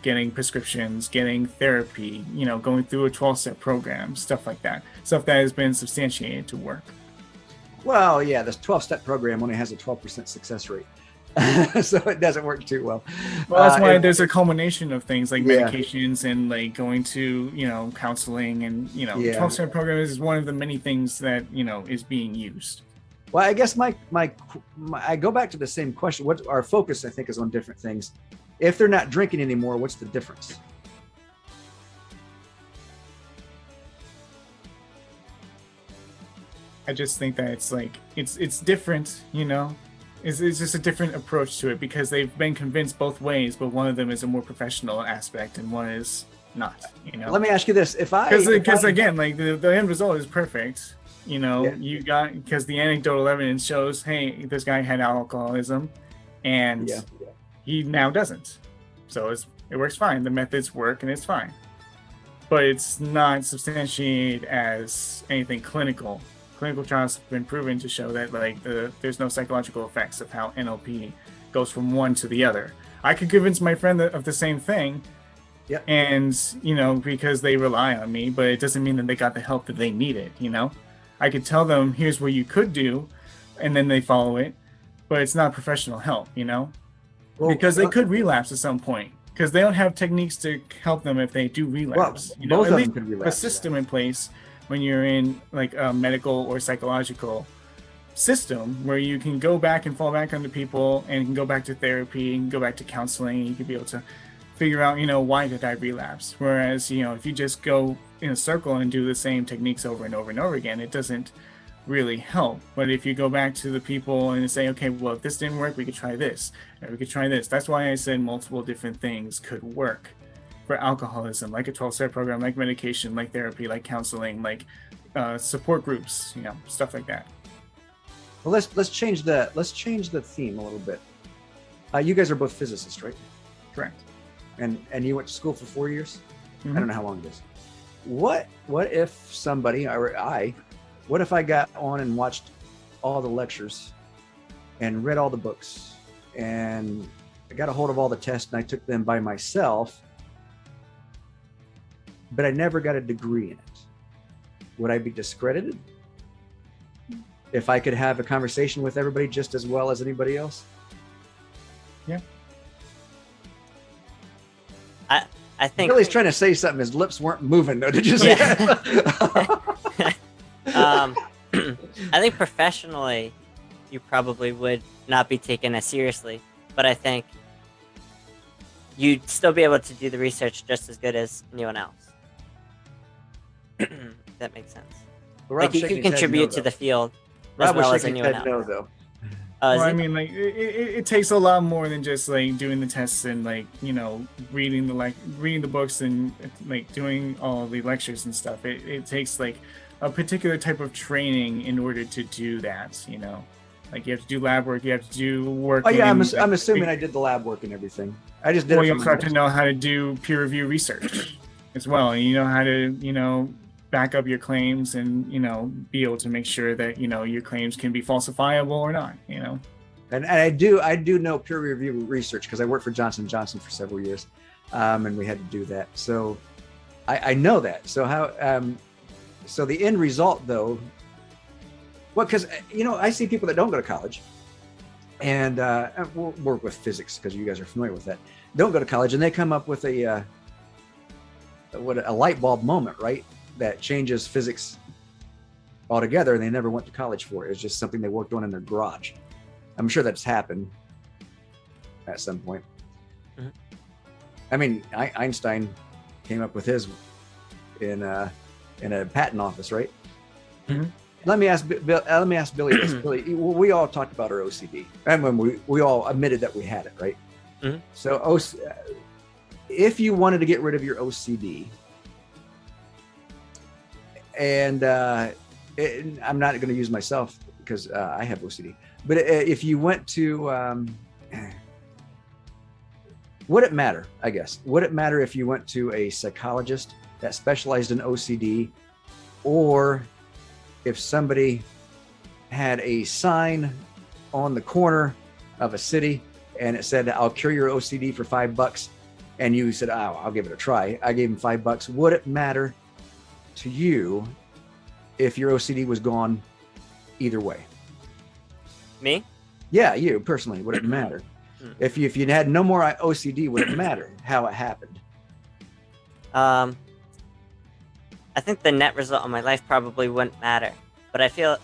getting prescriptions, getting therapy, going through a 12-step program, stuff like that, stuff that has been substantiated to work. Well, yeah, this 12-step program only has a 12% success rate. So it doesn't work too well. Well, that's why there's a culmination of things like medications and going to, counseling, and, 12-step program is one of the many things that, is being used. Well, I guess my I go back to the same question. What our focus, I think, is on different things. If they're not drinking anymore, what's the difference? I just think that it's different, It's just a different approach to it, because they've been convinced both ways, but one of them is a more professional aspect and one is not, Let me ask you this. Because again, the end result is perfect. You got, because the anecdotal evidence shows, hey, this guy had alcoholism and he now doesn't. So it works fine. The methods work and it's fine. But it's not substantiated as anything clinical. Clinical trials have been proven to show that there's no psychological effects of how NLP goes from one to the other. I could convince my friend of the same thing, and because they rely on me, but it doesn't mean that they got the help that they needed. I could tell them, here's what you could do, and then they follow it, but it's not professional help, because they could relapse at some point, because they don't have techniques to help them if they do relapse. Well, both at of least them could relapse. A system in place when you're in a medical or psychological system where you can go back and fall back onto people, and you can go back to therapy and go back to counseling, and you can be able to figure out, why did I relapse? Whereas, if you just go in a circle and do the same techniques over and over and over again, it doesn't really help. But if you go back to the people and say, okay, well, if this didn't work, we could try this, or we could try this. That's why I said multiple different things could work for alcoholism, like a 12-step program, like medication, like therapy, like counseling, like support groups, stuff like that. Well, let's change the theme a little bit. You guys are both physicists, right? Correct. And you went to school for 4 years? Mm-hmm. I don't know how long it is. What if somebody, or what if I got on and watched all the lectures and read all the books, and I got a hold of all the tests and I took them by myself, but I never got a degree in it? Would I be discredited if I could have a conversation with everybody just as well as anybody else? Yeah. I think Billy's trying to say something. His lips weren't moving, though. Did you say that? I think professionally, you probably would not be taken as seriously, but I think you'd still be able to do the research just as good as anyone else. That makes sense. Well, you can contribute to the field as well as anyone else. No, though. I mean, it takes a lot more than just doing the tests and reading the books and doing all the lectures and stuff. It takes a particular type of training in order to do that. You have to do lab work. You have to do work. Oh yeah, I'm assuming I did the lab work and everything. I just did. Well, you also have to know how to do peer review research as well. And you know how to back up your claims and be able to make sure that your claims can be falsifiable or not. And I do know peer review research because I worked for Johnson & Johnson for several years, and we had to do that. So I know that. So so the end result, though, well, because I see people that don't go to college, and we'll work with physics because you guys are familiar with that. Don't go to college, and they come up with a light bulb moment, right? That changes physics altogether, and they never went to college for it. It's just something they worked on in their garage. I'm sure that's happened at some point. Mm-hmm. I mean, Einstein came up with his in a patent office, right? Mm-hmm. Let me ask Billy this. Billy, we all talked about our OCD, and when we all admitted that we had it, right? Mm-hmm. So, if you wanted to get rid of your OCD, And I'm not going to use myself because I have OCD. But if you went to, would it matter, I guess? Would it matter if you went to a psychologist that specialized in OCD, or if somebody had a sign on the corner of a city and it said, I'll cure your OCD for $5, and you said, oh, I'll give it a try. I gave him $5. Would it matter to you if your OCD was gone either way? Me? Yeah, you personally, would it matter? If you had no more OCD, would it matter how it happened? I think the net result of my life probably wouldn't matter, but I feel,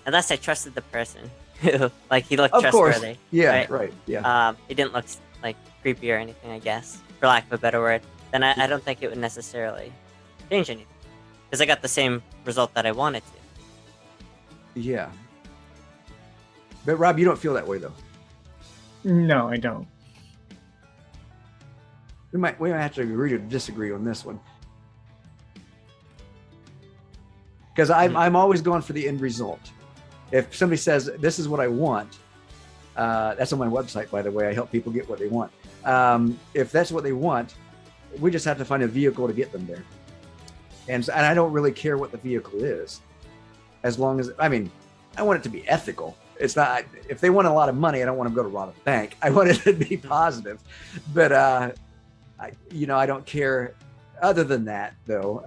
unless I trusted the person who, like, he looked trustworthy. Course. Yeah, right. Yeah. He didn't look like creepy or anything, I guess, for lack of a better word. Then I don't think it would necessarily change anything, because I got the same result that I wanted to. Yeah. But Rob, you don't feel that way though. No, I don't. We might have to agree to disagree on this one. Because I'm always going for the end result. If somebody says, this is what I want, that's on my website, by the way. I help people get what they want. If that's what they want, we just have to find a vehicle to get them there. And I don't really care what the vehicle is, as long as, I mean, I want it to be ethical. It's not, if they want a lot of money, I don't want them to go to rob a bank. I want it to be positive. But, I don't care. Other than that, though,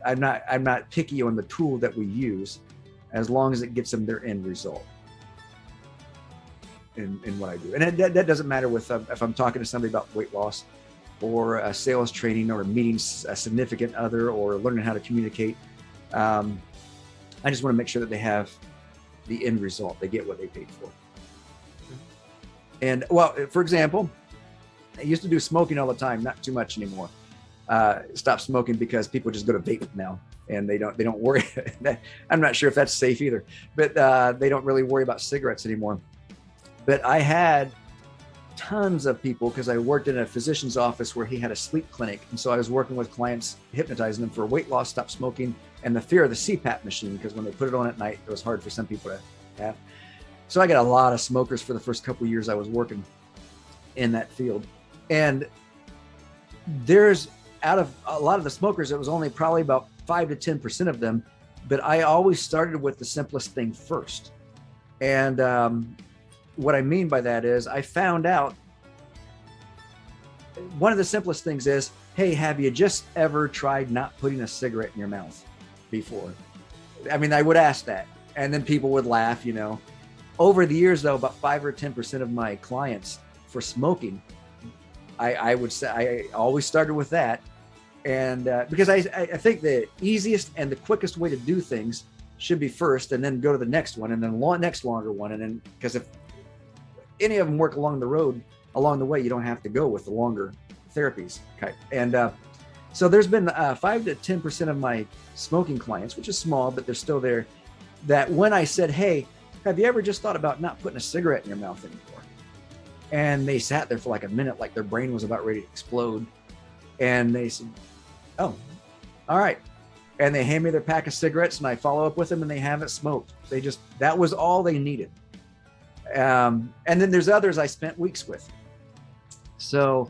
I'm not picky on the tool that we use, as long as it gets them their end result in what I do. And that doesn't matter with if I'm talking to somebody about weight loss, or sales training, or meeting a significant other, or learning how to communicate. I just want to make sure that they have the end result. They get what they paid for. And well, for example, I used to do smoking all the time, not too much anymore. Stop smoking because people just go to vape now, and they don't worry. I'm not sure if that's safe either, but they don't really worry about cigarettes anymore. But I had tons of people, because I worked in a physician's office where he had a sleep clinic, and so I was working with clients, hypnotizing them for weight loss, stop smoking, and the fear of the CPAP machine, because when they put it on at night, it was hard for some people to have. So I got a lot of smokers for the first couple of years I was working in that field. And there's, out of a lot of the smokers, it was only probably about 5 to 10% of them, but I always started with the simplest thing first. And what I mean by that is, I found out one of the simplest things is, hey, have you just ever tried not putting a cigarette in your mouth before? I mean, I would ask that, and then people would laugh, Over the years, though, about 5 or 10% of my clients for smoking, I would say I always started with that. And because I think the easiest and the quickest way to do things should be first, and then go to the next one, and then next longer one. And then, because if any of them work along the way, you don't have to go with the longer therapies. Okay. And so there's been 5 to 10% of my smoking clients, which is small, but they're still there, that when I said, hey, have you ever just thought about not putting a cigarette in your mouth anymore? And they sat there for like a minute, like their brain was about ready to explode. And they said, oh, all right. And they hand me their pack of cigarettes, and I follow up with them, and they haven't smoked. That was all they needed. And then there's others I spent weeks with. So,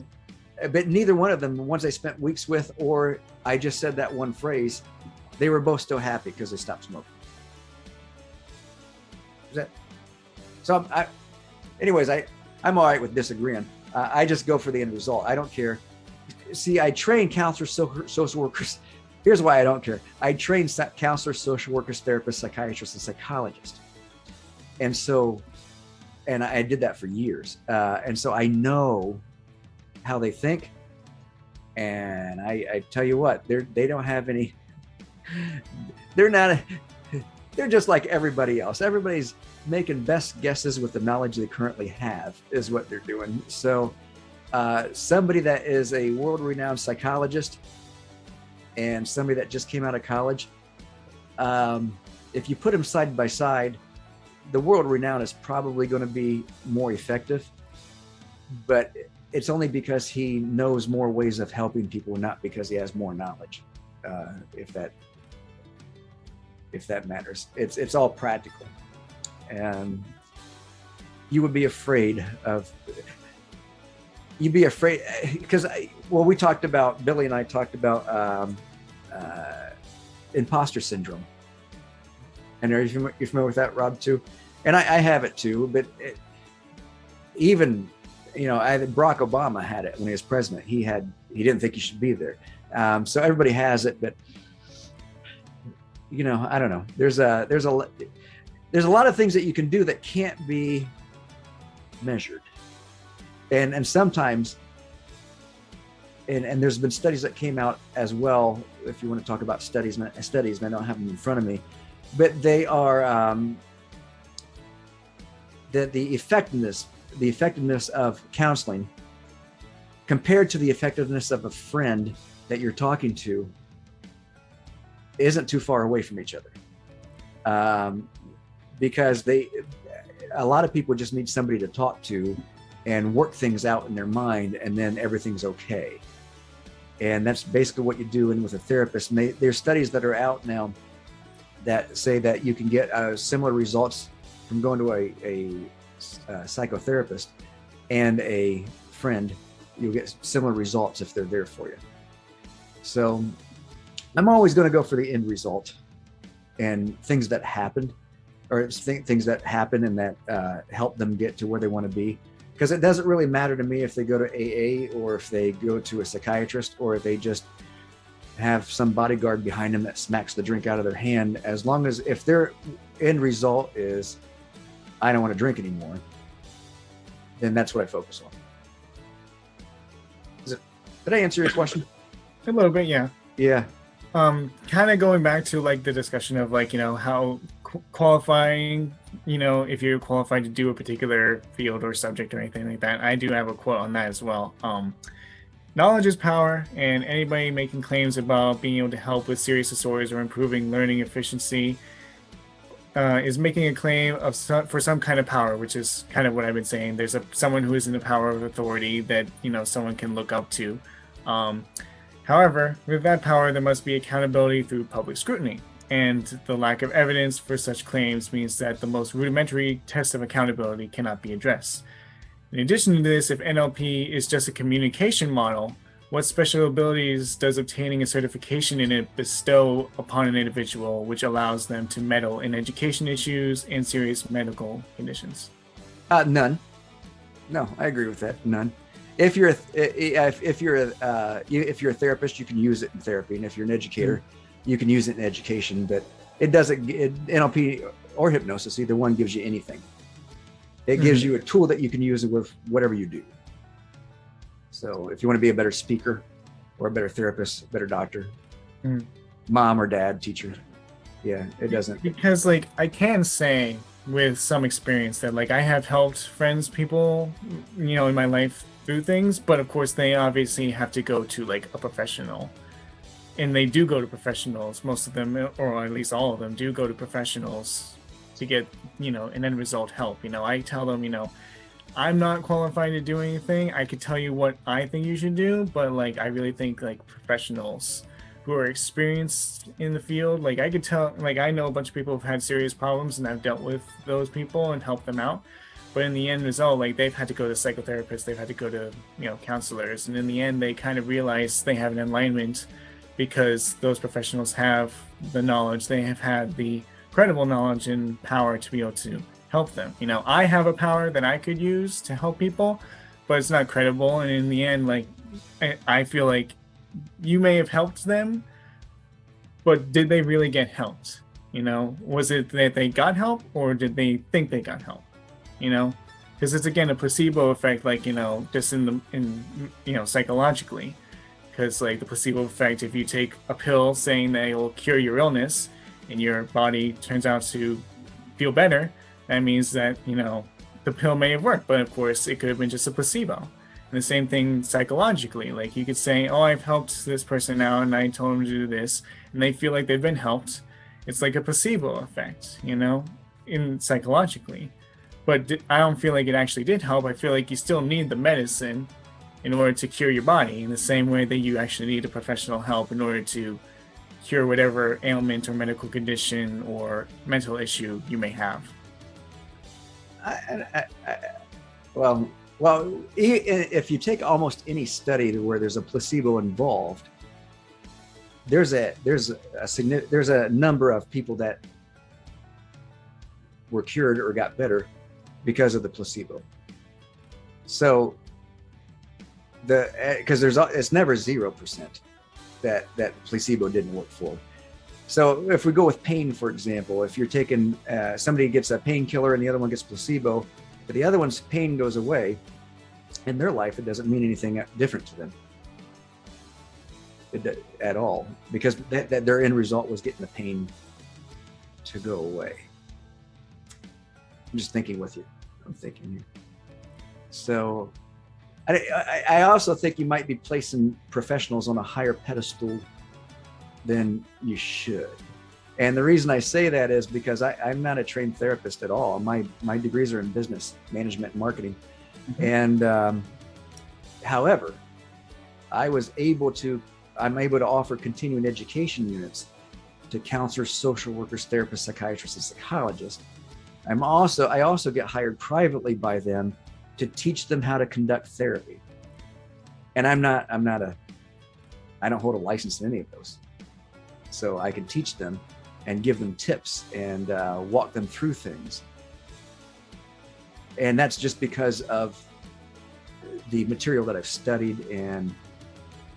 but neither one of them, the ones I spent weeks with, or I just said that one phrase, they were both still happy because they stopped smoking. So I'm all right with disagreeing. I just go for the end result. I don't care. See, I train counselors, social workers. Here's why I don't care. I train counselors, social workers, therapists, psychiatrists, and psychologists. And so, and I did that for years. And so I know how they think. And I tell you what, they don't have any, they're just like everybody else. Everybody's making best guesses with the knowledge they currently have is what they're doing. So somebody that is a world-renowned psychologist and somebody that just came out of college, if you put them side by side, the world-renowned is probably going to be more effective, but it's only because he knows more ways of helping people, not because he has more knowledge. If that if that matters. It's all practical. And you would be afraid because we talked about, Billy and I talked about imposter syndrome. And are you familiar with that, Rob, too? And I have it too, but Barack Obama had it when he was president. He didn't think he should be there. So everybody has it, but I don't know. There's a lot of things that you can do that can't be measured, and sometimes, and there's been studies that came out as well. If you want to talk about studies, and I don't have them in front of me, but they are the effectiveness of counseling compared to the effectiveness of a friend that you're talking to isn't too far away from each other, because a lot of people just need somebody to talk to and work things out in their mind, and then everything's okay. And that's basically what you do with a therapist. And there's studies that are out now that say that you can get similar results from going to a psychotherapist and a friend. You'll get similar results if they're there for you. So I'm always going to go for the end result and things that happened, or things that happen and that help them get to where they want to be. Because it doesn't really matter to me if they go to AA or if they go to a psychiatrist or if they just have some bodyguard behind them that smacks the drink out of their hand. As long as if their end result is, I don't want to drink anymore, then that's what I focus on. Did I answer your question? A little bit, yeah. Yeah. Kind of going back to like the discussion of like, how qualifying, if you're qualified to do a particular field or subject or anything like that. I do have a quote on that as well. Knowledge is power, and anybody making claims about being able to help with serious disorders or improving learning efficiency is making a claim for some kind of power, which is kind of what I've been saying. There's someone who is in the power of authority that someone can look up to. However, with that power, there must be accountability through public scrutiny, and the lack of evidence for such claims means that the most rudimentary test of accountability cannot be addressed. In addition to this, if NLP is just a communication model, what special abilities does obtaining a certification in it bestow upon an individual, which allows them to meddle in education issues and serious medical conditions? None. No, I agree with that. None. If you're a therapist, you can use it in therapy, and if you're an educator, you can use it in education. But it doesn't. NLP or hypnosis, either one gives you anything. It gives you a tool that you can use with whatever you do. So if you want to be a better speaker or a better therapist, a better doctor, mom or dad, teacher, yeah, it doesn't. Because like I can say with some experience that like I have helped people, in my life through things, but of course they obviously have to go to like a professional, and they do go to professionals. Most of them, or at least all of them, do go to professionals to get an end result help. I tell them, I'm not qualified to do anything. I could tell you what I think you should do, but like I really think like professionals who are experienced in the field, like I could tell, like I know a bunch of people who've had serious problems and I've dealt with those people and helped them out. But in the end result, like they've had to go to psychotherapists, they've had to go to counselors, and in the end they kind of realize they have an alignment because those professionals have the knowledge, they have had the credible knowledge and power to be able to help them. I have a power that I could use to help people, but it's not credible. And in the end, like I feel like you may have helped them, but did they really get helped? Was it that they got help, or did they think they got help? Because it's again a placebo effect, like just in psychologically. Because like the placebo effect, if you take a pill saying that it will cure your illness and your body turns out to feel better, that means that the pill may have worked, but of course it could have been just a placebo. And the same thing psychologically, like you could say, oh, I've helped this person out and I told them to do this, and they feel like they've been helped. It's like a placebo effect, in psychologically. But I don't feel like it actually did help. I feel like you still need the medicine in order to cure your body, in the same way that you actually need a professional help in order to cure whatever ailment or medical condition or mental issue you may have. Well, if you take almost any study where there's a placebo involved, there's a number of people that were cured or got better because of the placebo. So because it's never 0% that placebo didn't work for. So if we go with pain, for example, if you're taking somebody gets a painkiller and the other one gets placebo, but the other one's pain goes away in their life, it doesn't mean anything different to them at all, because that their end result was getting the pain to go away. I'm just thinking with you. I'm thinking here. So I also think you might be placing professionals on a higher pedestal than you should. And the reason I say that is because I'm not a trained therapist at all. My degrees are in business management and marketing. Mm-hmm. And however, I'm able to offer continuing education units to counselors, social workers, therapists, psychiatrists, and psychologists. I also get hired privately by them to teach them how to conduct therapy. And I don't hold a license in any of those. So I can teach them and give them tips and walk them through things. And that's just because of the material that I've studied and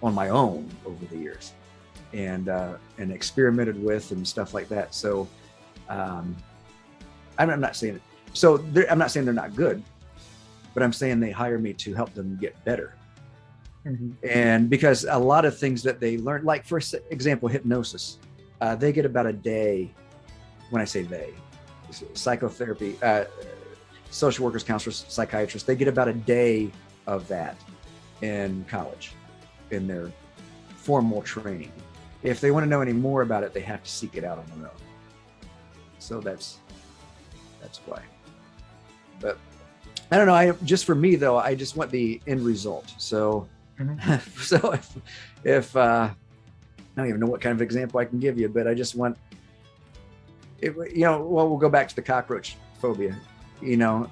on my own over the years and experimented with and stuff like that. So I'm not saying they're not good, but I'm saying they hire me to help them get better. Mm-hmm. And because a lot of things that they learn, like for example, hypnosis, they get about a day. When I say they, psychotherapy, social workers, counselors, psychiatrists, they get about a day of that in college, in their formal training. If they want to know any more about it, they have to seek it out on their own. So that's why. But I don't know. Just for me though, I just want the end result. So, mm-hmm. So if I don't even know what kind of example I can give you, but I just want it. We'll go back to the cockroach phobia. I know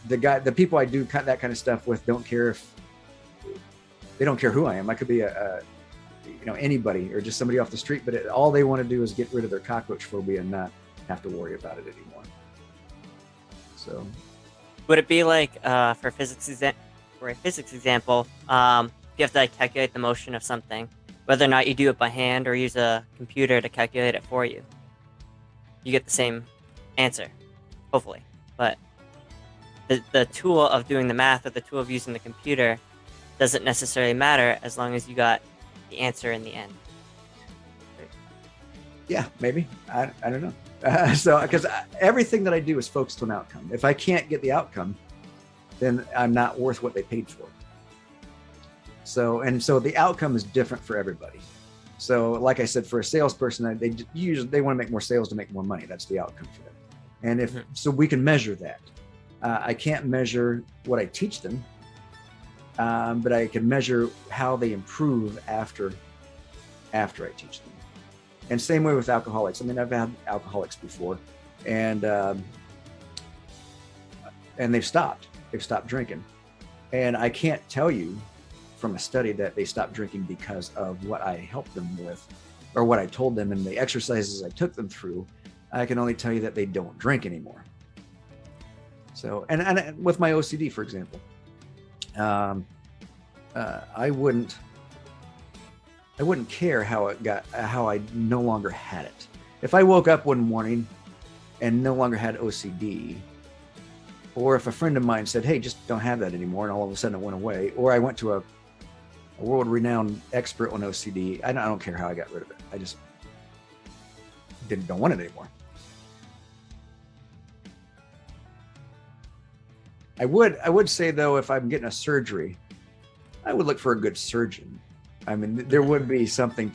the people I do that kind of stuff with don't care who I am. I could be anybody or just somebody off the street, but all they want to do is get rid of their cockroach phobia and not have to worry about it anymore. So, would it be like for a physics example, you have to calculate the motion of something, whether or not you do it by hand or use a computer to calculate it for you? You get the same answer, hopefully. But the tool of doing the math or the tool of using the computer doesn't necessarily matter as long as you got the answer in the end. Yeah, maybe. I don't know. So, because everything that I do is focused on outcome. If I can't get the outcome, then I'm not worth what they paid for. So the outcome is different for everybody. So, like I said, for a salesperson, they want to make more sales to make more money. That's the outcome for them. And so we can measure that. I can't measure what I teach them, but I can measure how they improve after I teach them. And same way with alcoholics. I mean, I've had alcoholics before, and they've stopped drinking. And I can't tell you from a study that they stopped drinking because of what I helped them with or what I told them and the exercises I took them through. I can only tell you that they don't drink anymore. So, and with my OCD, for example, I wouldn't care how I no longer had it. If I woke up one morning and no longer had OCD, or if a friend of mine said, hey, just don't have that anymore, and all of a sudden it went away, or I went to a world-renowned expert on OCD, I don't care how I got rid of it. I just don't want it anymore. I would say though, if I'm getting a surgery, I would look for a good surgeon. I mean, there would be something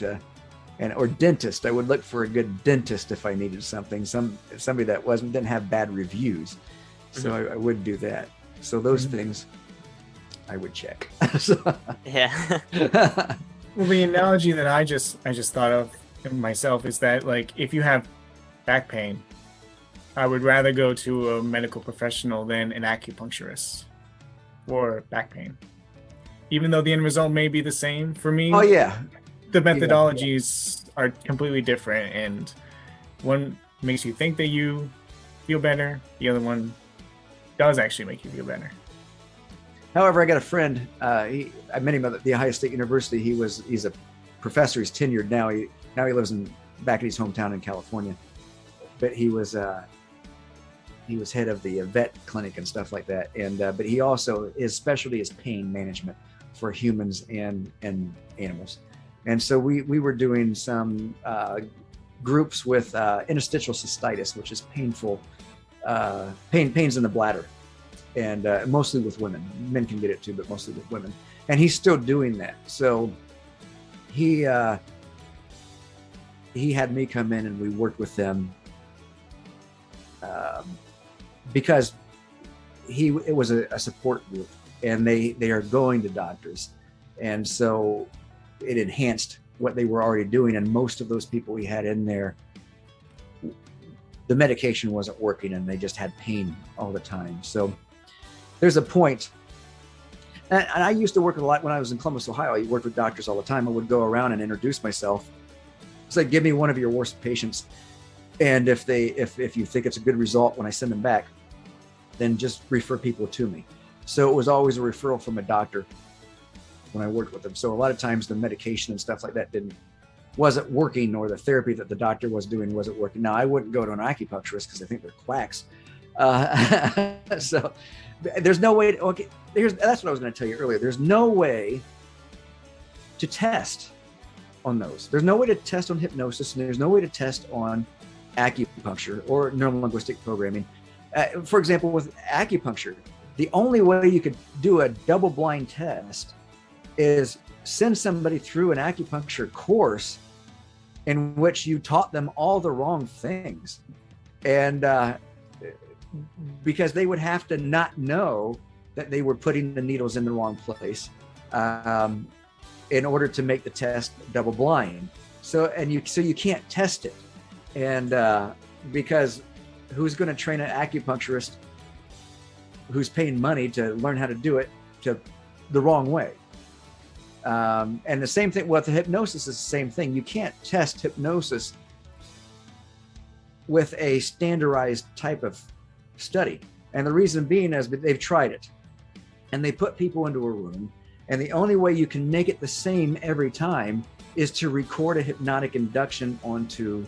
or dentist. I would look for a good dentist if I needed something. Somebody that didn't have bad reviews. So I would do that. So those things I would check. Yeah. Well, the analogy that I just thought of myself is that, like, if you have back pain, I would rather go to a medical professional than an acupuncturist for back pain. Even though the end result may be the same for me, Oh yeah, the methodologies are completely different, and one makes you think that you feel better, the other one does actually make you feel better. However, I got a friend. I met him at the Ohio State University. He's a professor. He's tenured now. He lives back in his hometown in California. But he was head of the vet clinic and stuff like that. And but he also, his specialty is pain management for humans and animals. And so we were doing some groups with interstitial cystitis, which is painful pains in the bladder. And mostly with women. Men can get it too, but mostly with women. And he's still doing that. So he had me come in and we worked with them because it was a support group, and they are going to doctors, and so it enhanced what they were already doing. And most of those people we had in there, the medication wasn't working, and they just had pain all the time. So there's a point, and I used to work a lot when I was in Columbus, Ohio. I worked with doctors all the time. I would go around and introduce myself. It's like, give me one of your worst patients, and if you think it's a good result when I send them back, then just refer people to me. So it was always a referral from a doctor when I worked with them. So a lot of times the medication and stuff like that wasn't working, or the therapy that the doctor was doing wasn't working. Now, I wouldn't go to an acupuncturist because I think they're quacks. So there's no way that's what I was going to tell you earlier. There's no way to test on those. There's no way to test on hypnosis, and there's no way to test on acupuncture or neuro-linguistic programming. For example, with acupuncture, the only way you could do a double-blind test is send somebody through an acupuncture course in which you taught them all the wrong things. And because they would have to not know that they were putting the needles in the wrong place in order to make the test double blind. So you can't test it. And because who's going to train an acupuncturist who's paying money to learn how to do it the wrong way? And the same thing with the hypnosis is the same thing. You can't test hypnosis with a standardized type of study. And the reason being is they've tried it, and they put people into a room, and the only way you can make it the same every time is to record a hypnotic induction onto,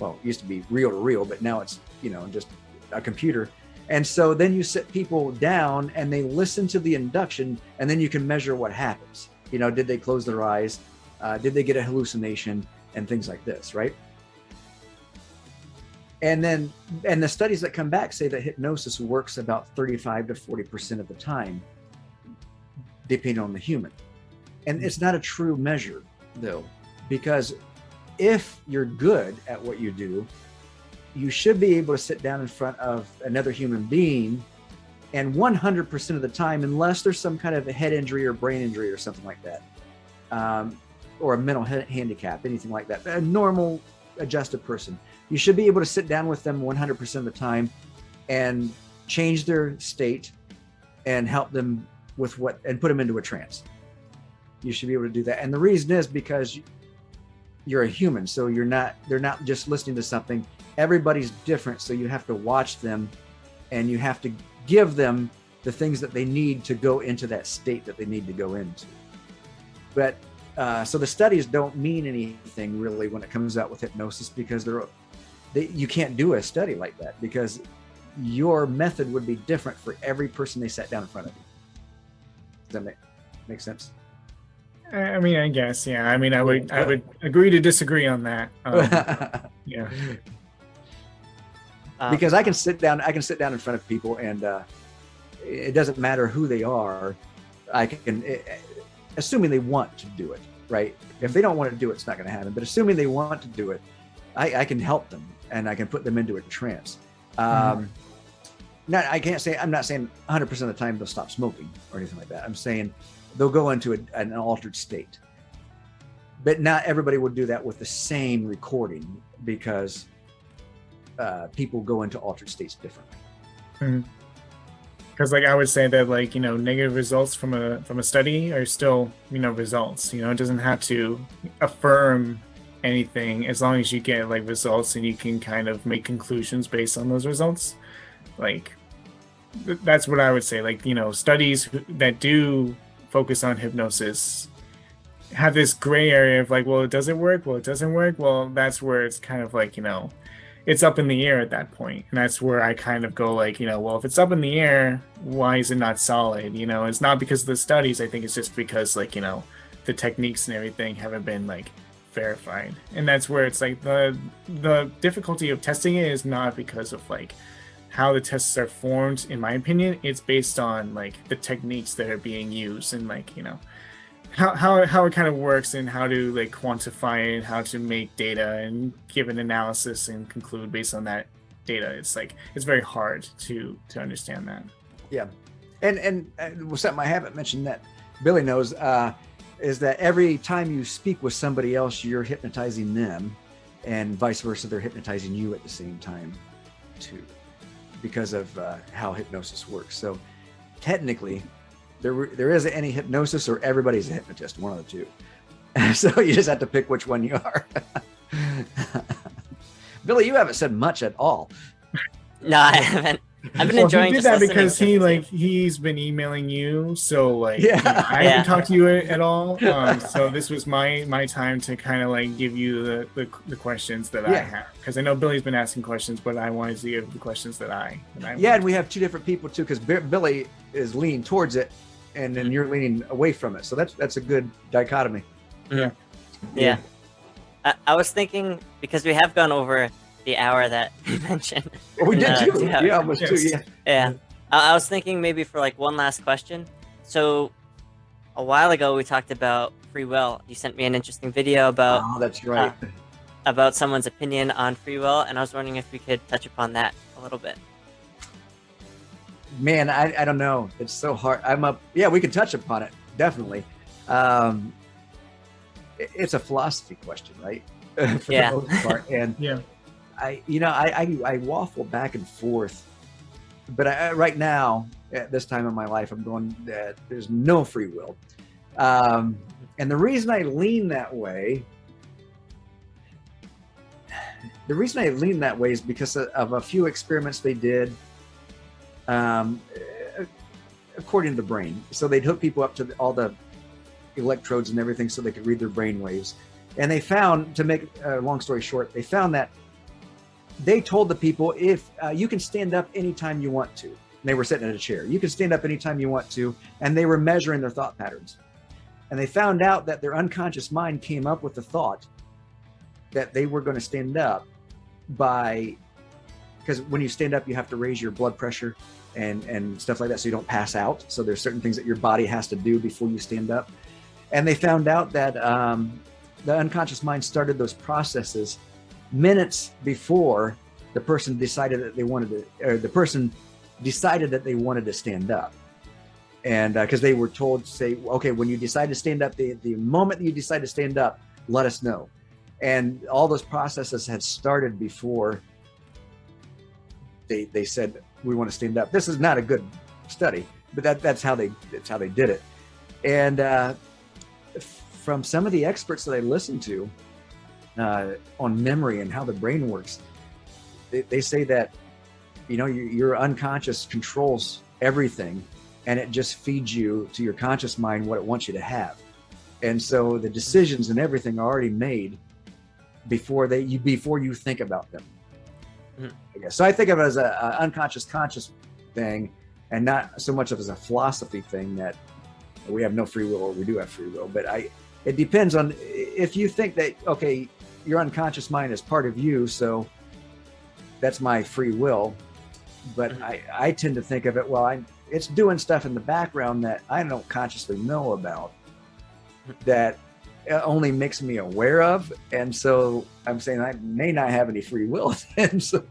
well, it used to be reel to reel, but now it's, just a computer. And so then you sit people down and they listen to the induction, and then you can measure what happens. Did they close their eyes? Did they get a hallucination? And things like this, right? And the studies that come back say that hypnosis works about 35 to 40% of the time, depending on the human. And it's not a true measure, though, because if you're good at what you do, you should be able to sit down in front of another human being, and 100% of the time, unless there's some kind of a head injury or brain injury or something like that, or a mental handicap, anything like that, a normal adjusted person, you should be able to sit down with them 100% of the time and change their state and help them with and put them into a trance. You should be able to do that. And the reason is because you're a human. So they're not just listening to something. Everybody's different. So you have to watch them, and you have to give them the things that they need to go into that state that they need to go into. But so the studies don't mean anything really when it comes out with hypnosis, because you can't do a study like that, because your method would be different for every person they sat down in front of you. Does that make sense? I mean, I guess, yeah. I mean, I would agree to disagree on that. Yeah. Because I can sit down in front of people, and it doesn't matter who they are. I can, assuming they want to do it, right? If they don't want to do it, it's not going to happen. But assuming they want to do it, I can help them, and I can put them into a trance. I'm not saying 100% of the time they'll stop smoking or anything like that. I'm saying they'll go into an altered state. but not everybody would do that with the same recording because people go into altered states differently. Because like I would say that like, you know, negative results from a study are still, you know, results. You know, it doesn't have to affirm anything as long as you get like results and you can kind of make conclusions based on those results. Like that's what I would say. Like, you know, studies that do focus on hypnosis have this gray area of like, well, does it work? Well, it doesn't work. Well, that's where it's kind of like, you know, it's up in the air at that point. And that's where I kind of go like, you know, well, if it's up in the air, why is it not solid? You know, it's not because of the studies. I think it's just because like, you know, the techniques and everything haven't been like verified. And that's where it's like the difficulty of testing it is not because of like how the tests are formed. In my opinion, it's based on like the techniques that are being used and like, you know, how it kind of works and how to like quantify it, how to make data and give an analysis and conclude based on that data. It's like it's very hard to understand that. Yeah, and something I haven't mentioned that Billy knows is that every time you speak with somebody else, you're hypnotizing them, and vice versa, they're hypnotizing you at the same time too, because of how hypnosis works. So technically, there isn't any hypnosis, or everybody's a hypnotist, one of the two. So you just have to pick which one you are. Billy, you haven't said much at all. No, I haven't. I've been enjoying he did just that listening because to he's been emailing you, so like Yeah. I haven't talked to you at all. So this was my time to kind of like give you the questions that I have, because I know Billy's been asking questions, but I wanted to give the questions that I and we have two different people too, because Billy is leaning towards it, and then you're leaning away from it. So that's a good dichotomy. Yeah. I was thinking, because we have gone over the hour that you mentioned. Well, we did too. Yeah, almost too. Yeah. I was thinking maybe for like one last question. So a while ago we talked about free will. You sent me an interesting video about that's right. About someone's opinion on free will, and I was wondering if we could touch upon that a little bit. Man, I don't know. It's so hard. We can touch upon it, definitely. It's a philosophy question, right? For the most part. And I waffle back and forth, but right now at this time in my life, I'm going that there's no free will. And the reason I lean that way is because of a few experiments they did, according to the brain. So they'd hook people up to all the electrodes and everything so they could read their brain waves. And they found, to make a long story short, they found that they told the people, if you can stand up anytime you want to. And they were sitting in a chair. You can stand up anytime you want to. And they were measuring their thought patterns. And they found out that their unconscious mind came up with the thought that they were going to stand up because when you stand up, you have to raise your blood pressure and stuff like that so you don't pass out. So there's certain things that your body has to do before you stand up. And they found out that the unconscious mind started those processes minutes before the person decided that they wanted to stand up. And because they were told to say, okay, when you decide to stand up, the moment that you decide to stand up, let us know. And all those processes had started before they said, we want to stand up. This is not a good study, but that's how they did it. And from some of the experts that I listened to on memory and how the brain works, they say that, your unconscious controls everything, and it just feeds you to your conscious mind what it wants you to have. And so the decisions and everything are already made before you think about them. I guess. So I think of it as an unconscious conscious thing, and not so much of as a philosophy thing that we have no free will or we do have free will. But it depends on if you think that, okay, your unconscious mind is part of you, so that's my free will. But I tend to think of it, it's doing stuff in the background that I don't consciously know about, that only makes me aware of. And so I'm saying I may not have any free will. And so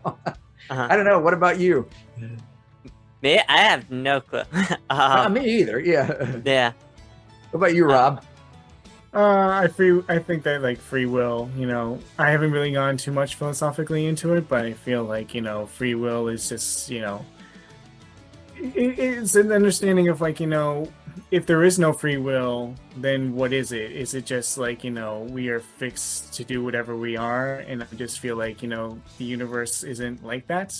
I don't know. What about you? Me? I have no clue. Me either. Yeah. Yeah. What about you, Rob? I think that like free will, I haven't really gone too much philosophically into it, but I feel like, free will is just, it's an understanding of like, if there is no free will, then what is it? Is it just like, we are fixed to do whatever we are? And I just feel like, the universe isn't like that,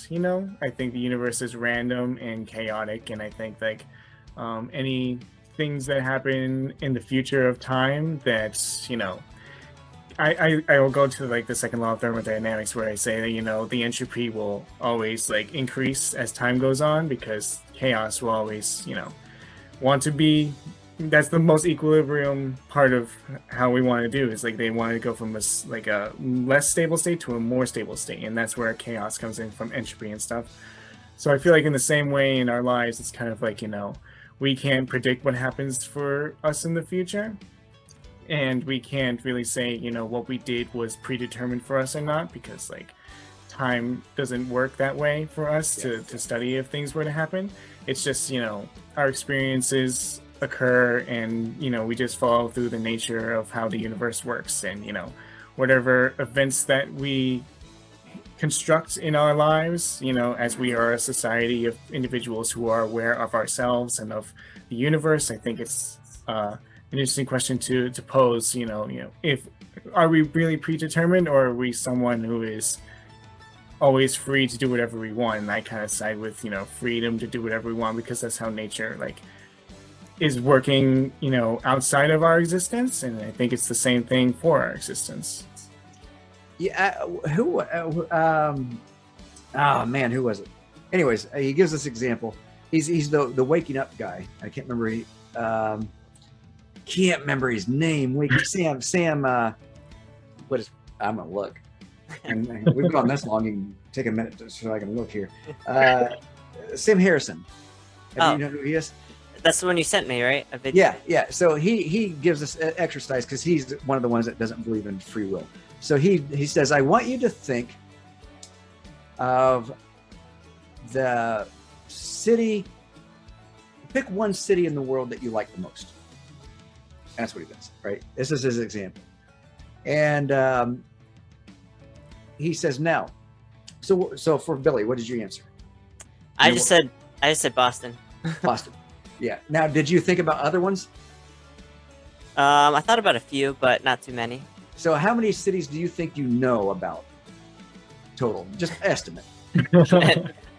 I think the universe is random and chaotic. And I think like any things that happen in the future of time that's, I will go to like the second law of thermodynamics where I say that, the entropy will always like increase as time goes on because chaos will always, want to be. That's the most equilibrium part of how we want to do is like they want to go from a less stable state to a more stable state. And that's where chaos comes in from entropy and stuff. So I feel like in the same way in our lives, it's kind of like, we can't predict what happens for us in the future. And we can't really say, what we did was predetermined for us or not, because like time doesn't work that way for us to study if things were to happen. It's just, our experiences occur and, we just follow through the nature of how the universe works. And, whatever events that we construct in our lives, as we are a society of individuals who are aware of ourselves and of the universe, I think it's an interesting question to pose. If are we really predetermined, or are we someone who is always free to do whatever we want? And I kind of side with freedom to do whatever we want, because that's how nature like is working outside of our existence, and I think it's the same thing for our existence. Yeah, who was it? Anyways, he gives this example. He's the waking up guy. I can't remember his name. Sam. What is? I'm gonna look. And we've gone this long. You can take a minute so I can look here. Sam Harrison. You know who he is? That's the one you sent me, right? A video. Yeah. So he gives us an exercise because he's one of the ones that doesn't believe in free will. So he says, I want you to think of the city. Pick one city in the world that you like the most. That's what he does, right? This is his example. And he says, now, so for Billy, what did you answer? I just said Boston. Boston. Yeah. Now, did you think about other ones? I thought about a few, but not too many. So how many cities do you think you know about total? Just estimate.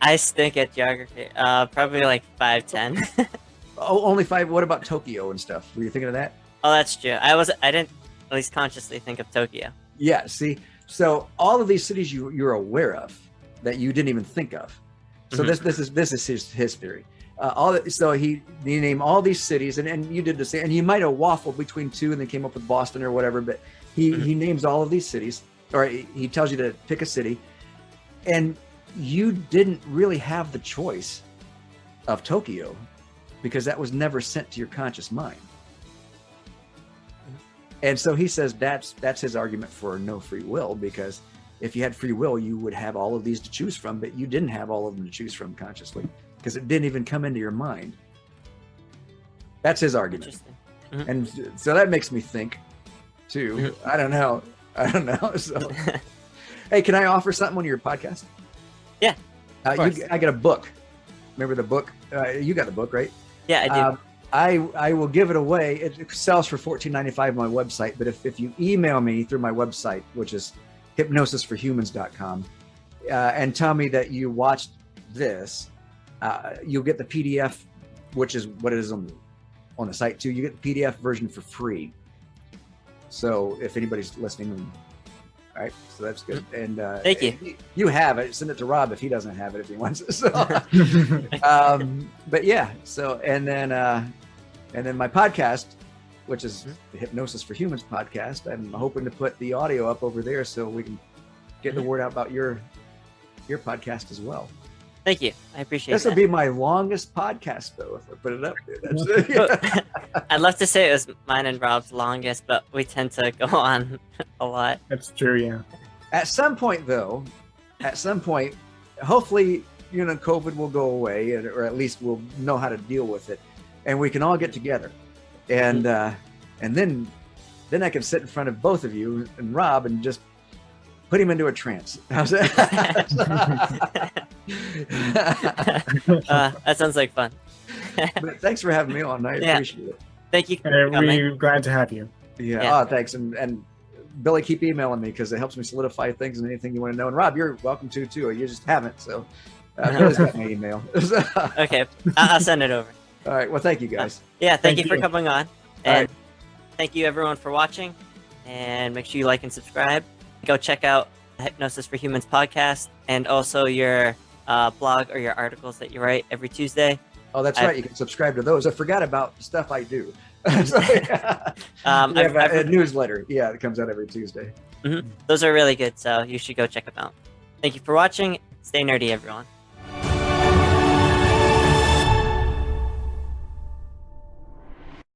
I stink at geography. Probably like 5, 10. Oh, only 5. What about Tokyo and stuff? Were you thinking of that? Oh, that's true. I didn't at least consciously think of Tokyo. Yeah, see? So all of these cities you're aware of that you didn't even think of. So this is his theory. So he named all these cities, and you did the same, and you might have waffled between 2 and then came up with Boston or whatever, but he names all of these cities, or he tells you to pick a city, and you didn't really have the choice of Tokyo because that was never sent to your conscious mind. And so he says that's his argument for no free will, because if you had free will, you would have all of these to choose from, but you didn't have all of them to choose from consciously because it didn't even come into your mind. That's his argument. And so that makes me think too. I don't know. So, hey, can I offer something on your podcast? Yeah. I got a book. Remember the book? You got the book, right? Yeah, I do. I will give it away. It sells for $14.95 on my website. But if you email me through my website, which is hypnosisforhumans.com, and tell me that you watched this, you'll get the PDF, which is what it is on the site too. You get the PDF version for free. So if anybody's listening, all right, so that's good. And thank you. You have it. Send it to Rob if he doesn't have it, if he wants it. So, but yeah. So and then my podcast, which is the Hypnosis for Humans podcast. I'm hoping to put the audio up over there so we can get the word out about your podcast as well. Thank you. I appreciate this. This will be my longest podcast, though, if I put it up there. That's it. I'd love to say it was mine and Rob's longest, but we tend to go on a lot. That's true, yeah. At some point, though, hopefully, COVID will go away, or at least we'll know how to deal with it, and we can all get together, and then then I can sit in front of both of you and Rob and just put him into a trance. How's that? That sounds like fun. But thanks for having me on. I appreciate it. Thank you for coming. We're glad to have you. Yeah. Oh, thanks. And Billy, keep emailing me because it helps me solidify things and anything you want to know. And Rob, you're welcome to too. You just haven't. So Billy's got my email. Okay. I'll send it over. All right. Well, thank you guys. Thank you for coming on. And thank you everyone for watching. And make sure you like and subscribe. Go check out the Hypnosis for Humans podcast and also your blog or your articles that you write every Tuesday. Oh, that's right. You can subscribe to those. I forgot about the stuff I do. We have a newsletter. Yeah, it comes out every Tuesday. Those are really good, so you should go check them out. Thank you for watching. Stay nerdy, everyone.